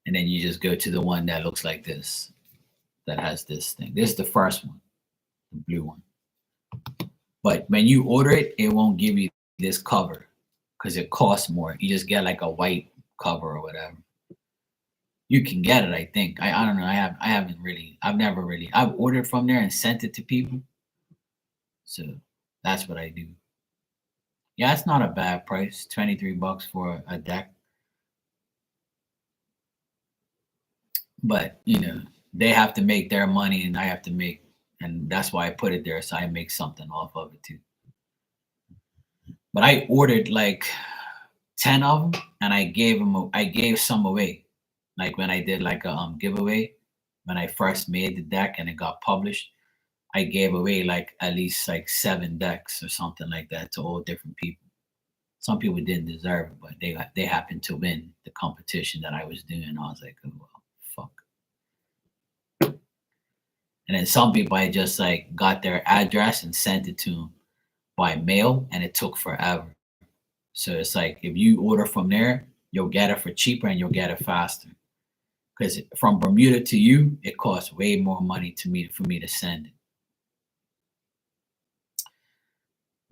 And then you just go to the one that looks like this, that has this thing. This is the first one, the blue one. But when you order it, it won't give you this cover because it costs more. You just get like a white cover or whatever. You can get it, I think. I don't know. I've ordered from there and sent it to people. So that's what I do. Yeah, it's not a bad price. $23 for a deck. But they have to make their money, and I have to make, and that's why I put it there, so I make something off of it too. But I ordered like 10 of them, and I gave some away. Like when I did like a giveaway, when I first made the deck and it got published, I gave away like at least like 7 decks or something like that to all different people. Some people didn't deserve it, but they happened to win the competition that I was doing. I was like, oh, well, fuck. And then some people, I just like got their address and sent it to them by mail, and it took forever. So it's like if you order from there, you'll get it for cheaper and you'll get it faster. Because from Bermuda to you, it costs way more money for me to send it.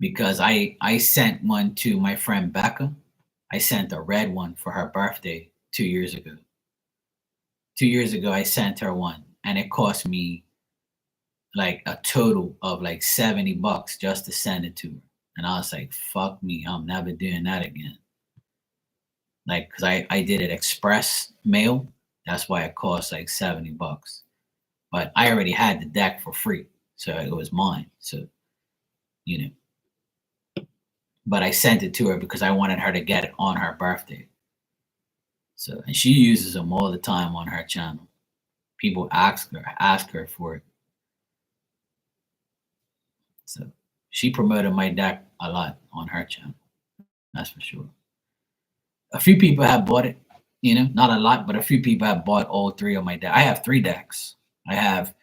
Because I sent one to my friend Becca. I sent a red one for her birthday 2 years ago. 2 years ago, I sent her one, and it cost me like a total of like $70 just to send it to her. And I was like, fuck me, I'm never doing that again. Like, cause I did it express mail. That's why it cost like $70. But I already had the deck for free. So it was mine. So, but I sent it to her because I wanted her to get it on her birthday. So, and she uses them all the time on her channel. People ask her for it. So she promoted my deck a lot on her channel. That's for sure. A few people have bought it, not a lot, but a few people have bought all 3 of my decks. I have 3 decks. I have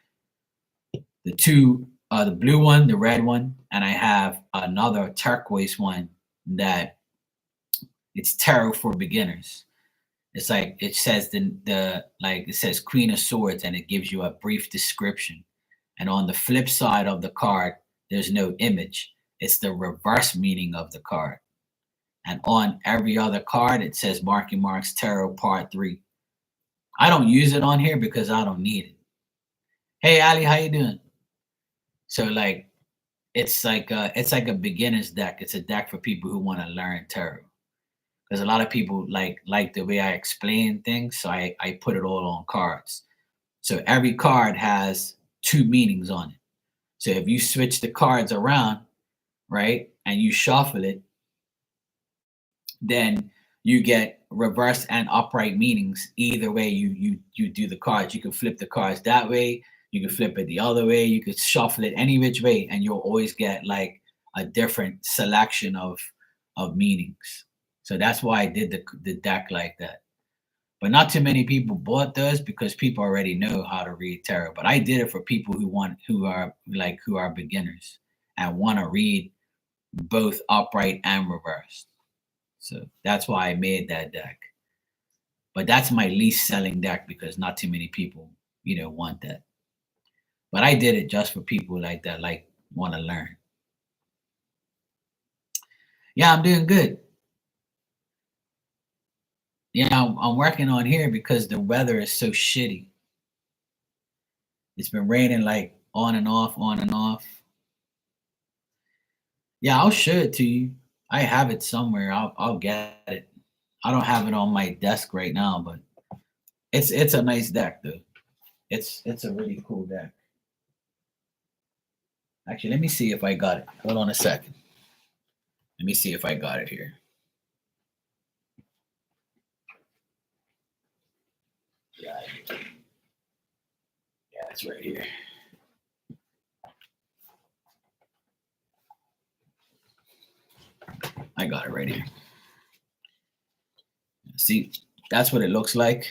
the 2, the blue one, the red one, and I have another turquoise one that it's tarot for beginners. It's like it says it says Queen of Swords, and it gives you a brief description. And on the flip side of the card, there's no image. It's the reverse meaning of the card. And on every other card, it says Marky Mark's Tarot Part 3. I don't use it on here because I don't need it. Hey, Ali, how you doing? So like, it's like a beginner's deck. It's a deck for people who want to learn tarot. Because a lot of people like the way I explain things, so I put it all on cards. So every card has 2 meanings on it. So if you switch the cards around, right, and you shuffle it, then you get reverse and upright meanings. Either way you do the cards. You can flip the cards that way, you can flip it the other way, you could shuffle it any which way, and you'll always get like a different selection of meanings. So that's why I did the deck like that. But not too many people bought those because people already know how to read tarot. But I did it for people who are beginners and want to read both upright and reversed. So that's why I made that deck. But that's my least selling deck because not too many people, want that. But I did it just for people like that, like want to learn. Yeah, I'm doing good. Yeah, I'm working on here because the weather is so shitty. It's been raining like on and off, on and off. Yeah, I'll show it to you. I have it somewhere. I'll get it. I don't have it on my desk right now, but it's a nice deck though. It's a really cool deck. Actually, let me see if I got it. Hold on a second. Let me see if I got it here. Yeah, it's right here. I got it right here. See, that's what it looks like.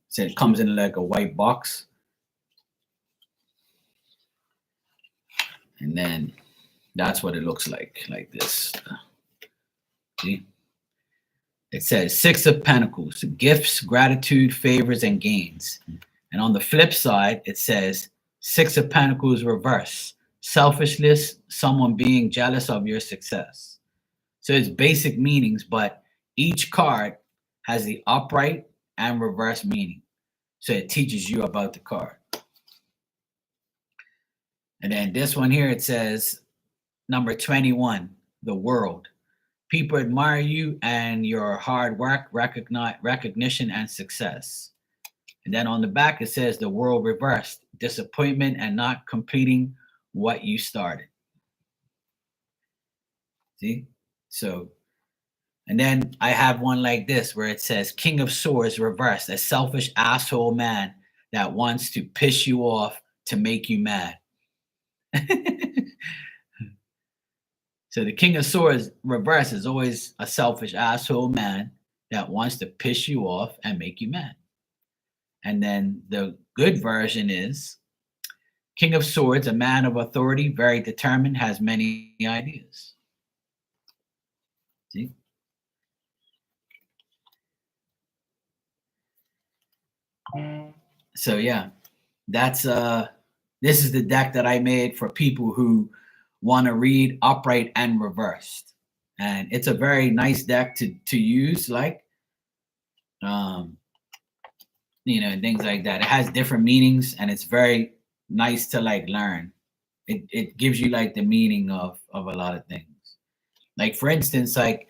So it comes in like a white box. And then that's what it looks like this. See? It says Six of Pentacles, gifts, gratitude, favors, and gains. And on the flip side, it says Six of Pentacles reverse, selfishness, someone being jealous of your success. So it's basic meanings, but each card has the upright and reverse meaning. So it teaches you about the card. And then this one here, it says number 21, the world. People admire you and your hard work, recognition, and success. And then on the back, it says the world reversed, disappointment and not completing what you started. See? So, and then I have one like this where it says King of Swords reversed, a selfish asshole man that wants to piss you off to make you mad. So the King of Swords reverse is always a selfish asshole man that wants to piss you off and make you mad. And then the good version is King of Swords, a man of authority, very determined, has many ideas. See? So yeah, that's this is the deck that I made for people who want to read upright and reversed. And it's a very nice deck to use, like and things like that. It has different meanings and it's very nice to like learn. It gives you like the meaning of a lot of things. Like for instance, like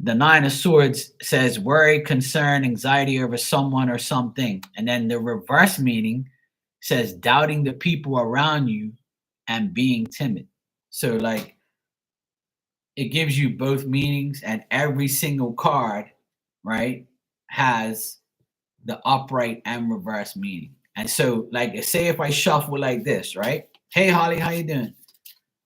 the Nine of Swords says worry, concern, anxiety over someone or something. And then the reverse meaning says doubting the people around you and being timid. So like it gives you both meanings, and every single card, right, has the upright and reverse meaning. And so like say if I shuffle like this, right? Hey Holly, how you doing?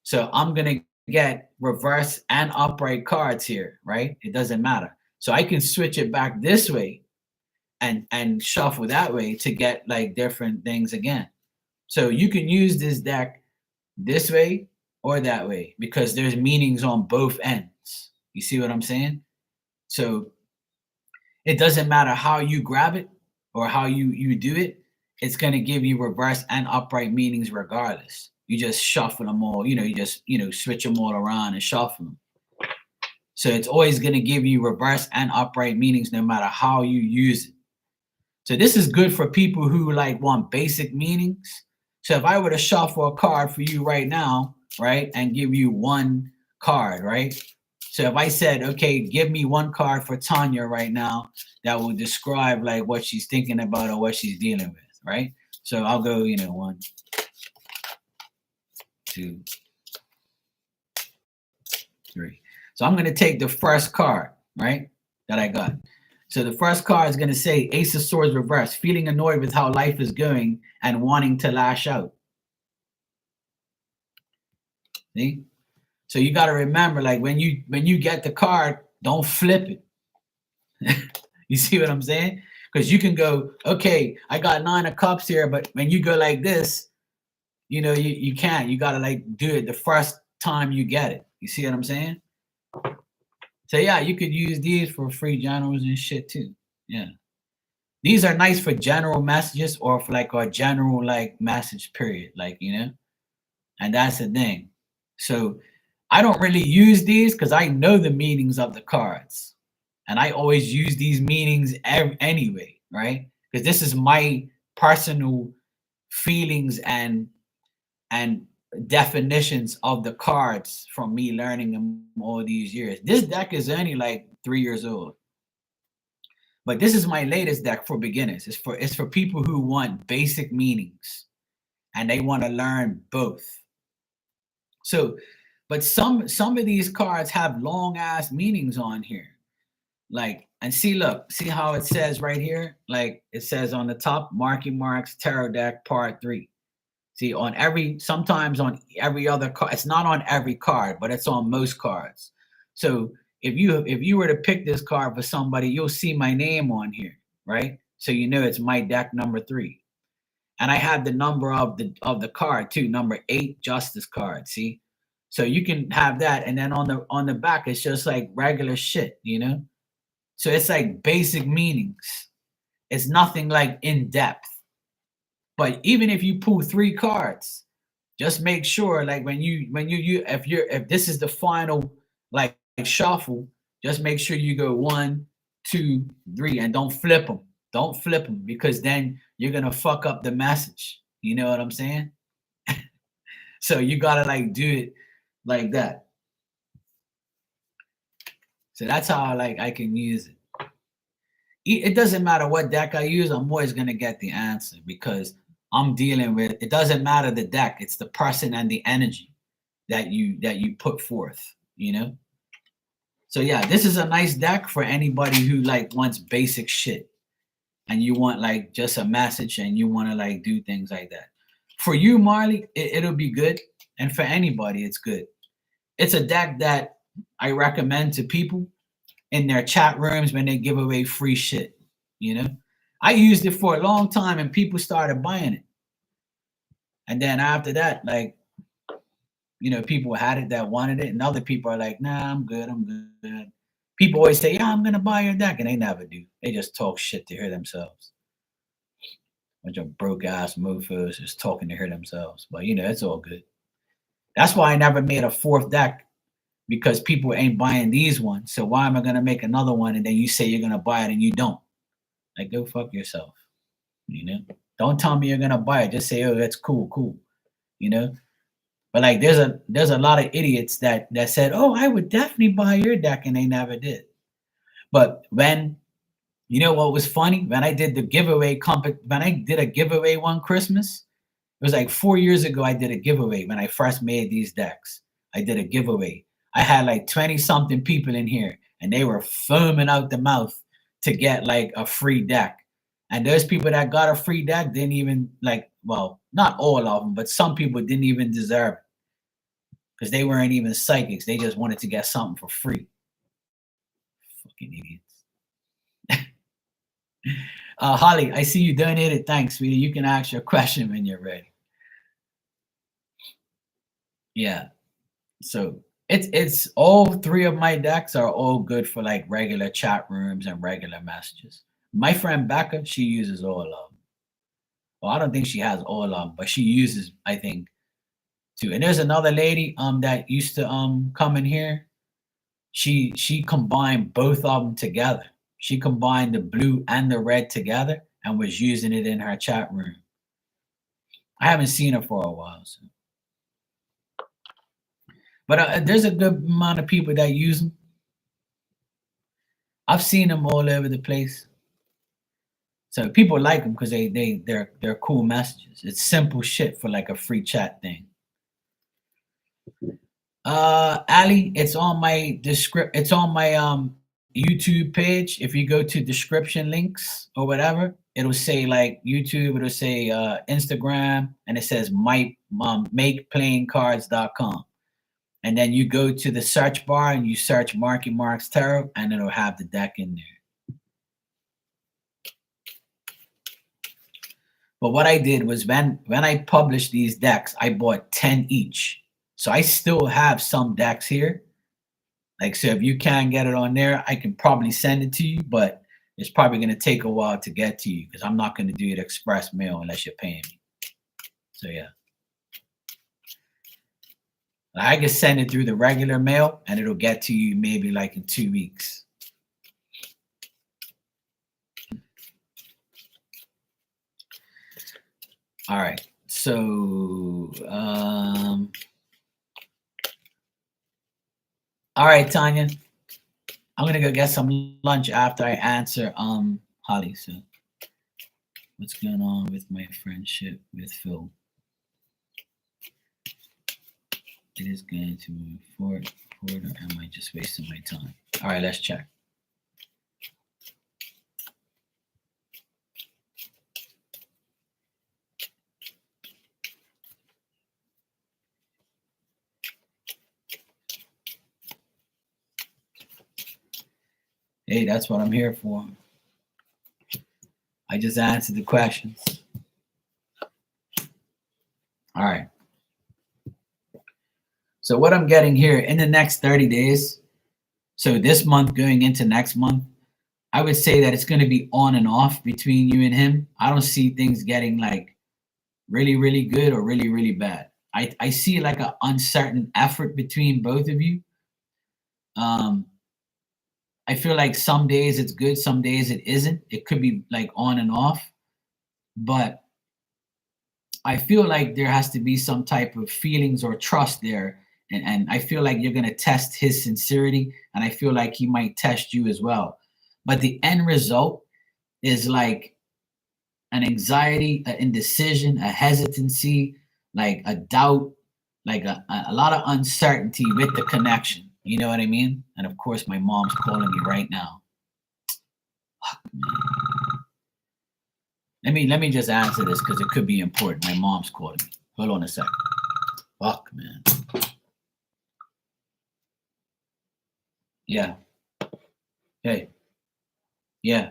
So I'm gonna get reverse and upright cards here, right? It doesn't matter. So I can switch it back this way and shuffle that way to get like different things again. So you can use this deck this way or that way because there's meanings on both ends. You see what I'm saying? So it doesn't matter how you grab it or how you do it. It's going to give you reverse and upright meanings regardless. You just shuffle them all, you just, switch them all around and shuffle them. So it's always going to give you reverse and upright meanings no matter how you use it. So this is good for people who like want basic meanings. So if I were to shuffle a card for you right now, right, and give you one card, right? So if I said, okay, give me one card for Tanya right now that will describe like what she's thinking about or what she's dealing with, right? So I'll go, 1, 2, 3. So I'm going to take the first card, right? That I got. So the first card is going to say Ace of Swords reverse, feeling annoyed with how life is going and wanting to lash out. See? So you got to remember, like when you get the card, don't flip it. You see what I'm saying? Because you can go, okay, I got 9 of cups here, but when you go like this, you can't. You got to like do it the first time you get it. You see what I'm saying? So yeah, you could use these for free generals and shit too. Yeah. These are nice for general messages or for like a general like message period, like and that's the thing. So I don't really use these because I know the meanings of the cards, and I always use these meanings anyway, right? Because this is my personal feelings and definitions of the cards from me learning them all these years. This deck is only like 3 years old. But this is my latest deck for beginners. It's for people who want basic meanings and they want to learn both. So, but some of these cards have long ass meanings on here. Like, and see how it says right here? Like it says on the top, Marky Mark's Tarot Deck Part 3. See, sometimes on every other card, it's not on every card, but it's on most cards. So if you were to pick this card for somebody, you'll see my name on here, right? So it's my deck number 3. And I have the number of the card too, number 8 Justice card. See? So you can have that, and then on the back, it's just like regular shit. So it's like basic meanings. It's nothing like in depth. But even if you pull 3 cards, just make sure like when you if this is the final like shuffle, just make sure you go 1, 2, 3, and don't flip them. Don't flip them because then you're gonna fuck up the message. You know what I'm saying? So you gotta like do it like that. So that's how I can use it. It doesn't matter what deck I use, I'm always gonna get the answer because I'm dealing with it. Doesn't matter the deck, it's the person and the energy that you put forth. So yeah, this is a nice deck for anybody who like wants basic shit and you want like just a message and you want to like do things like that. For you, Marley, it'll be good, and for anybody, it's good. It's a deck that I recommend to people in their chat rooms when they give away free shit. I used it for a long time and people started buying it. And then after that, like, people had it that wanted it, and other people are like, nah, I'm good. People always say, yeah, I'm going to buy your deck, and they never do. They just talk shit to hear themselves. Bunch of broke ass mofos just talking to hear themselves. But, it's all good. That's why I never made a 4th deck, because people ain't buying these ones. So why am I going to make another one, and then you say you're going to buy it and you don't? Like, go fuck yourself. Don't tell me you're going to buy it. Just say, oh, that's cool. But like there's a lot of idiots that said, "Oh, I would definitely buy your deck," and they never did. But when what was funny? When I did the giveaway when I did a giveaway one Christmas, it was like 4 years ago I did a giveaway when I first made these decks. I did a giveaway. I had like 20 something people in here and they were foaming out the mouth to get like a free deck. And those people that got a free deck didn't even not all of them, but some people didn't even deserve it. Because they weren't even psychics. They just wanted to get something for free. Fucking idiots. Holly, I see you donated. Thanks, sweetie. You can ask your question when you're ready. Yeah. So it's all 3 of my decks are all good for like regular chat rooms and regular messages. My friend Becca, she uses all of them. Well, I don't think she has all of them, but she uses, I think, too. And there's another lady that used to come in here. She combined both of them together. She combined the blue and the red together and was using it in her chat room. I haven't seen her for a while. So. But there's a good amount of people that use them. I've seen them all over the place. So people like them because they're cool messages. It's simple shit for like a free chat thing. Ali, it's on my it's on my YouTube page, if you go to description links or whatever, it'll say like YouTube, it'll say Instagram, and it says makeplayingcards.com. And then you go to the search bar and you search Marky Mark's Tarot, and it'll have the deck in there. But what I did was when I published these decks, I bought 10 each. So I still have some decks here. Like, so if you can't get it on there, I can probably send it to you, but it's probably going to take a while to get to you because I'm not going to do it express mail unless you're paying me. So yeah. I can send it through the regular mail and it'll get to you maybe like in 2 weeks. All right. So, all right, Tanya. I'm going to go get some lunch after I answer Holly. So, what's going on with my friendship with Phil? It is going to move forward, or am I just wasting my time? All right, let's check. Hey, that's what I'm here for. I just answered the questions. All right. So what I'm getting here in the next 30 days, so this month going into next month, I would say that it's going to be on and off between you and him. I don't see things getting like really, really good or really, really bad. I see like an uncertain effort between both of you. I feel like some days it's good, some days it isn't. It could be like on and off. But I feel like there has to be some type of feelings or trust there. And I feel like you're going to test his sincerity. And I feel like he might test you as well. But the end result is like an anxiety, an indecision, a hesitancy, like a doubt, like a lot of uncertainty with the connection. You know what I mean? And of course, my mom's calling me right now. Fuck, man. Let me just answer this because it could be important. My mom's calling me. Hold on a second. Fuck, man. Yeah. Hey. Yeah.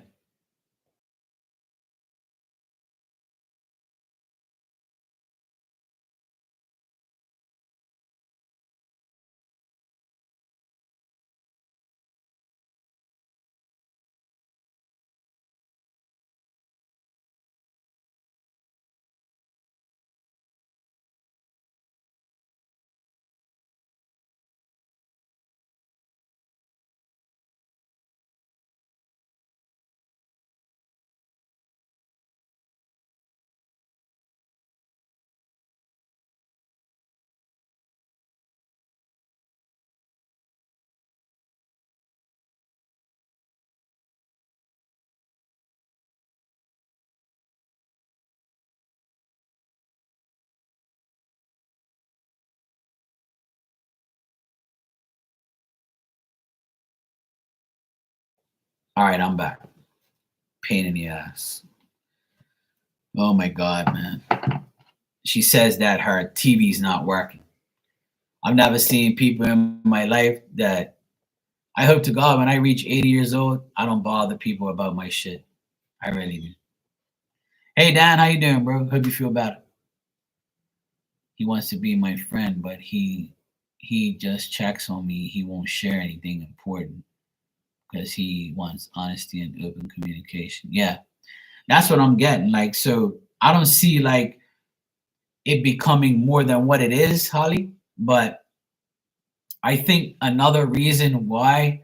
All right, I'm back. Pain in the ass. Oh my God, man. She says that her TV's not working. I've never seen people in my life that I hope to God when I reach 80 years old, I don't bother people about my shit. I really do. Hey Dan, how you doing, bro? Hope you feel better. He wants to be my friend, but he just checks on me. He won't share anything important because he wants honesty and open communication. Yeah, that's what I'm getting. Like, so I don't see like it becoming more than what it is, Holly. But I think another reason why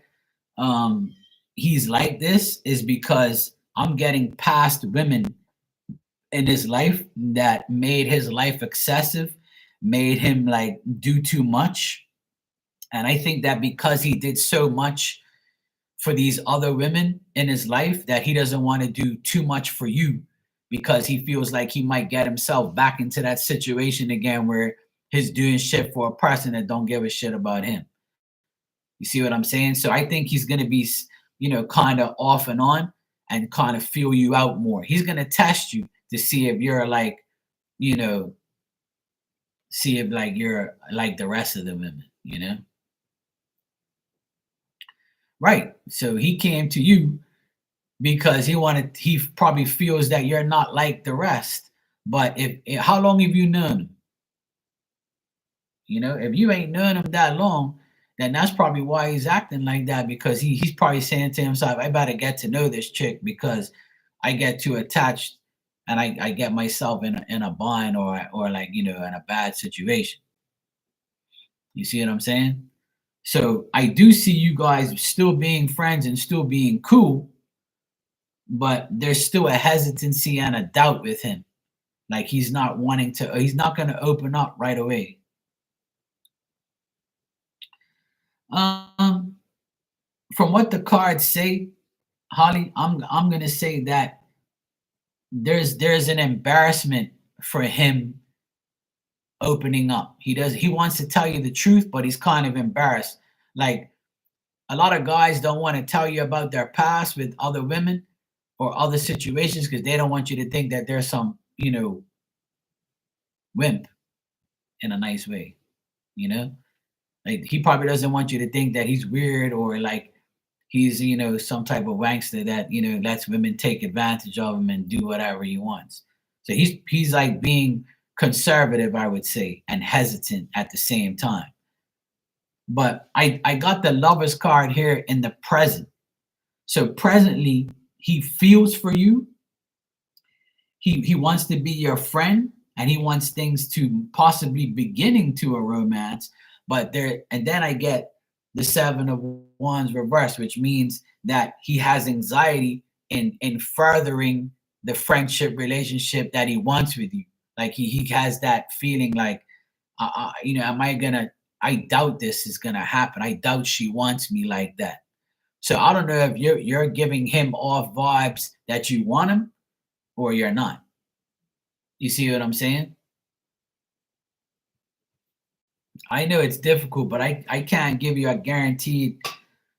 he's like this is because I'm getting past women in his life that made his life excessive, made him like do too much. And I think that because he did so much for these other women in his life, that he doesn't want to do too much for you because he feels like he might get himself back into that situation again where he's doing shit for a person that don't give a shit about him. You see what I'm saying? So I think he's going to be kind of off and on and kind of feel you out more. He's going to test you to see if you're like, you know, see if like you're like the rest of the women. Right. So he came to you because he probably feels that you're not like the rest. But how long have you known him? If you ain't known him that long, then that's probably why he's acting like that, because he's probably saying to himself, I better get to know this chick because I get too attached and I get myself in a bind or like, in a bad situation. You see what I'm saying? So I do see you guys still being friends and still being cool, but there's still a hesitancy and a doubt with him. Like he's not going to open up right away. Um, from what the cards say, Holly, I'm gonna say that there's an embarrassment for him opening up. He wants to tell you the truth, but he's kind of embarrassed. Like a lot of guys don't want to tell you about their past with other women or other situations because they don't want you to think that there's some, wimp in a nice way, you know? Like he probably doesn't want you to think that he's weird or like he's, some type of wankster that, lets women take advantage of him and do whatever he wants. So he's like being conservative, I would say, and hesitant at the same time. But I got the Lover's card here in the present. So presently he feels for you. He wants to be your friend and he wants things to possibly beginning to a romance. And then I get the Seven of Wands reversed, which means that he has anxiety in furthering the friendship relationship that he wants with you. Like he has that feeling like, I doubt this is gonna happen. I doubt she wants me like that. So I don't know if you're giving him off vibes that you want him or you're not. You see what I'm saying? I know it's difficult, but I can't give you a guaranteed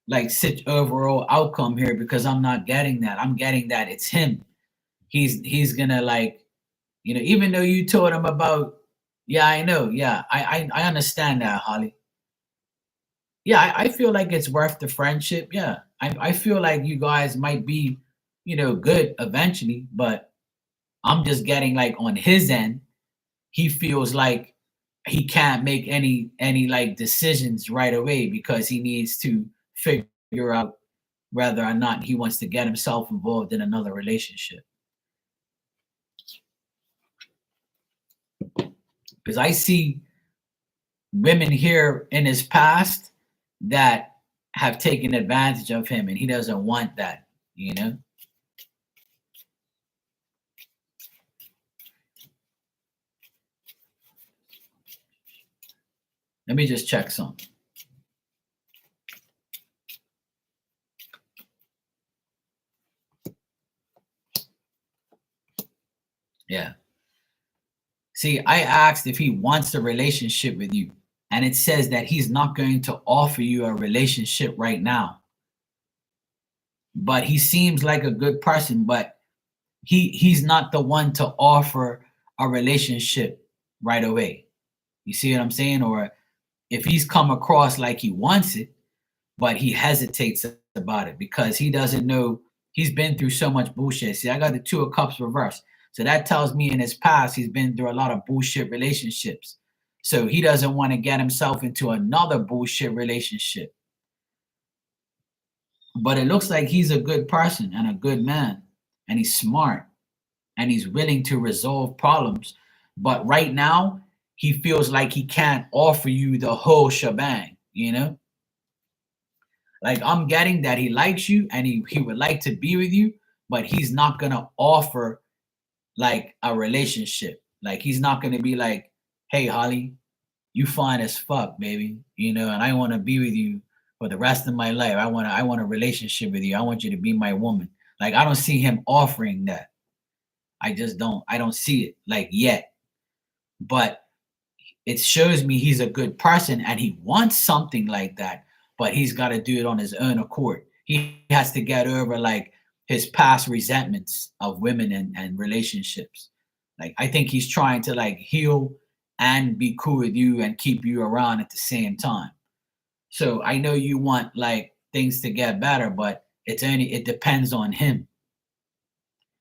like overall outcome here because I'm not getting that. I'm getting that it's him. He's gonna like, even though you told him about, yeah, I know, yeah, I understand that, Holly. Yeah, I feel like it's worth the friendship. Yeah, I feel like you guys might be, good eventually, but I'm just getting like on his end, he feels like he can't make any like decisions right away because he needs to figure out whether or not he wants to get himself involved in another relationship. Because I see women here in his past that have taken advantage of him and he doesn't want that. Let me just check something. Yeah. See, I asked if he wants a relationship with you, and it says that he's not going to offer you a relationship right now. But he seems like a good person, but he's not the one to offer a relationship right away. You see what I'm saying? Or if he's come across like he wants it, but he hesitates about it because he doesn't know, he's been through so much bullshit. See, I got the Two of Cups reversed. So that tells me in his past, he's been through a lot of bullshit relationships. So he doesn't want to get himself into another bullshit relationship. But it looks like he's a good person and a good man, and he's smart and he's willing to resolve problems. But right now, he feels like he can't offer you the whole shebang. Like I'm getting that he likes you and he would like to be with you, but he's not gonna offer like a relationship. Like he's not gonna be like, hey Holly, you fine as fuck, baby, and I want to be with you for the rest of my life. I want a relationship with you. I want you to be my woman. Like I don't see him offering that. I don't see it like yet. But it shows me he's a good person and he wants something like that, but he's got to do it on his own accord. he has to get over like his past resentments of women and relationships. Like I think he's trying to like heal and be cool with you and keep you around at the same time. So I know you want like things to get better, but it depends on him.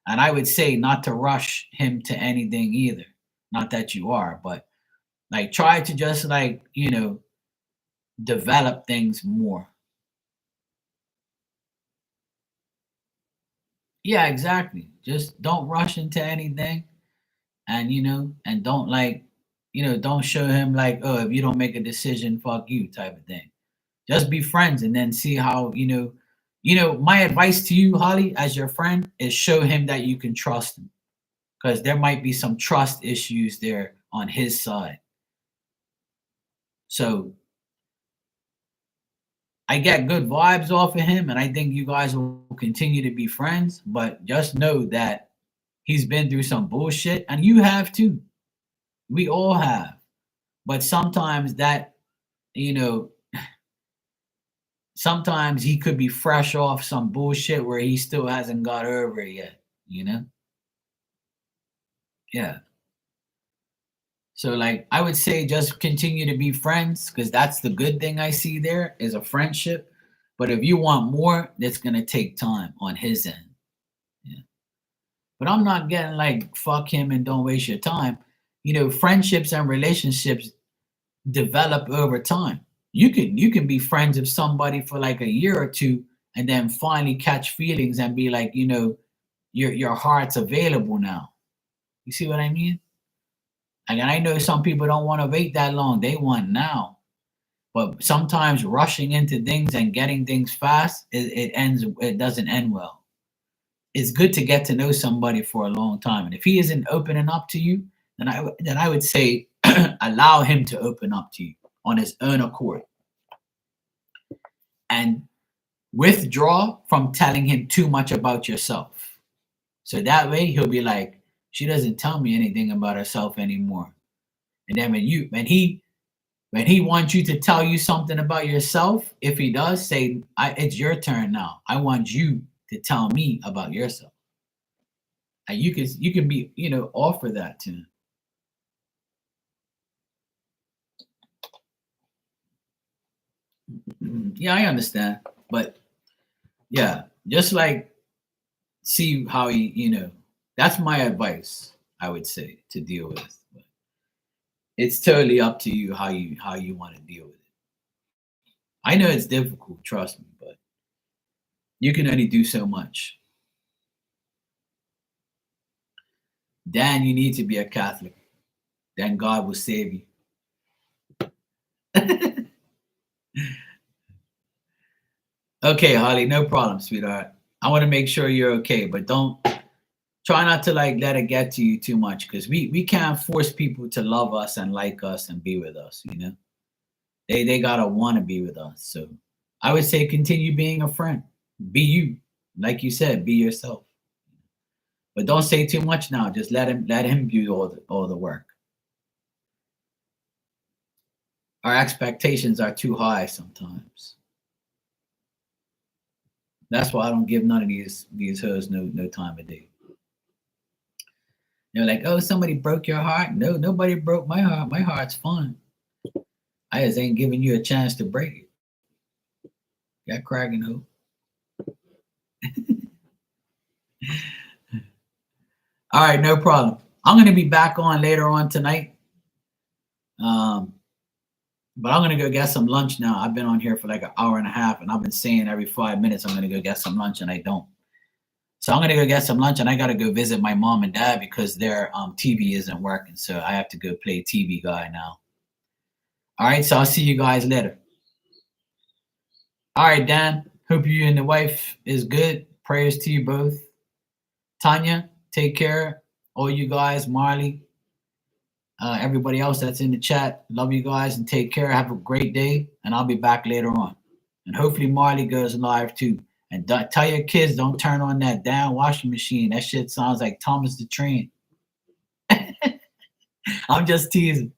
And I would say not to rush him to anything either. Not that you are, but like try to just like, develop things more. Yeah, exactly. Just don't rush into anything and and don't like, don't show him like, oh, if you don't make a decision, fuck you type of thing. Just be friends and then see how, my advice to you, Holly, as your friend, is show him that you can trust him. Because there might be some trust issues there on his side. So I get good vibes off of him, and I think you guys will continue to be friends. But just know that he's been through some bullshit, and you have too. We all have. But sometimes that, you know, sometimes he could be fresh off some bullshit where he still hasn't got over it yet, you know? Yeah. So like I would say just continue to be friends because that's the good thing I see there is a friendship. But if you want more, that's gonna take time on his end. Yeah. But I'm not getting like fuck him and don't waste your time. Friendships and relationships develop over time. You can be friends with somebody for like a year or two and then finally catch feelings and be like, your heart's available now. You see what I mean? And I know some people don't want to wait that long. They want now. But sometimes rushing into things and getting things fast, it doesn't end well. It's good to get to know somebody for a long time. And if he isn't opening up to you, then I would say allow him to open up to you on his own accord. And withdraw from telling him too much about yourself. So that way he'll be like, she doesn't tell me anything about herself anymore. And then when he wants you to tell you something about yourself, if he does, say, it's your turn now. I want you to tell me about yourself. And you can be, offer that to him. Yeah, I understand. But yeah, just like see how that's my advice, I would say, to deal with. But it's totally up to you how you want to deal with it. I know it's difficult, trust me, but you can only do so much. Then you need to be a Catholic. Then God will save you. Okay, Holly, no problem, sweetheart. I want to make sure you're okay, but don't try not to like let it get to you too much because we can't force people to love us and like us and be with us, They gotta want to be with us. So I would say continue being a friend. Be you. Like you said, be yourself. But don't say too much now. Just let him do all the work. Our expectations are too high sometimes. That's why I don't give none of these hoes no time of day. They're like, oh, somebody broke your heart. No, nobody broke my heart. My heart's fine. I just ain't giving you a chance to break it. Got cracking hoe. All right, no problem. I'm gonna be back on later on tonight. Um, but I'm gonna go get some lunch now. I've been on here for like an hour and a half, and I've been saying every 5 minutes I'm gonna go get some lunch, and I don't. So I'm gonna go get some lunch, and I gotta go visit my mom and dad because their TV isn't working. So I have to go play TV guy now. All right, so I'll see you guys later. All right, Dan. Hope you and the wife is good. Prayers to you both. Tanya, take care. All you guys, Marley, everybody else that's in the chat, love you guys and take care. Have a great day, and I'll be back later on. And hopefully Marley goes live too. And tell your kids don't turn on that damn washing machine. That shit sounds like Thomas the Train. I'm just teasing.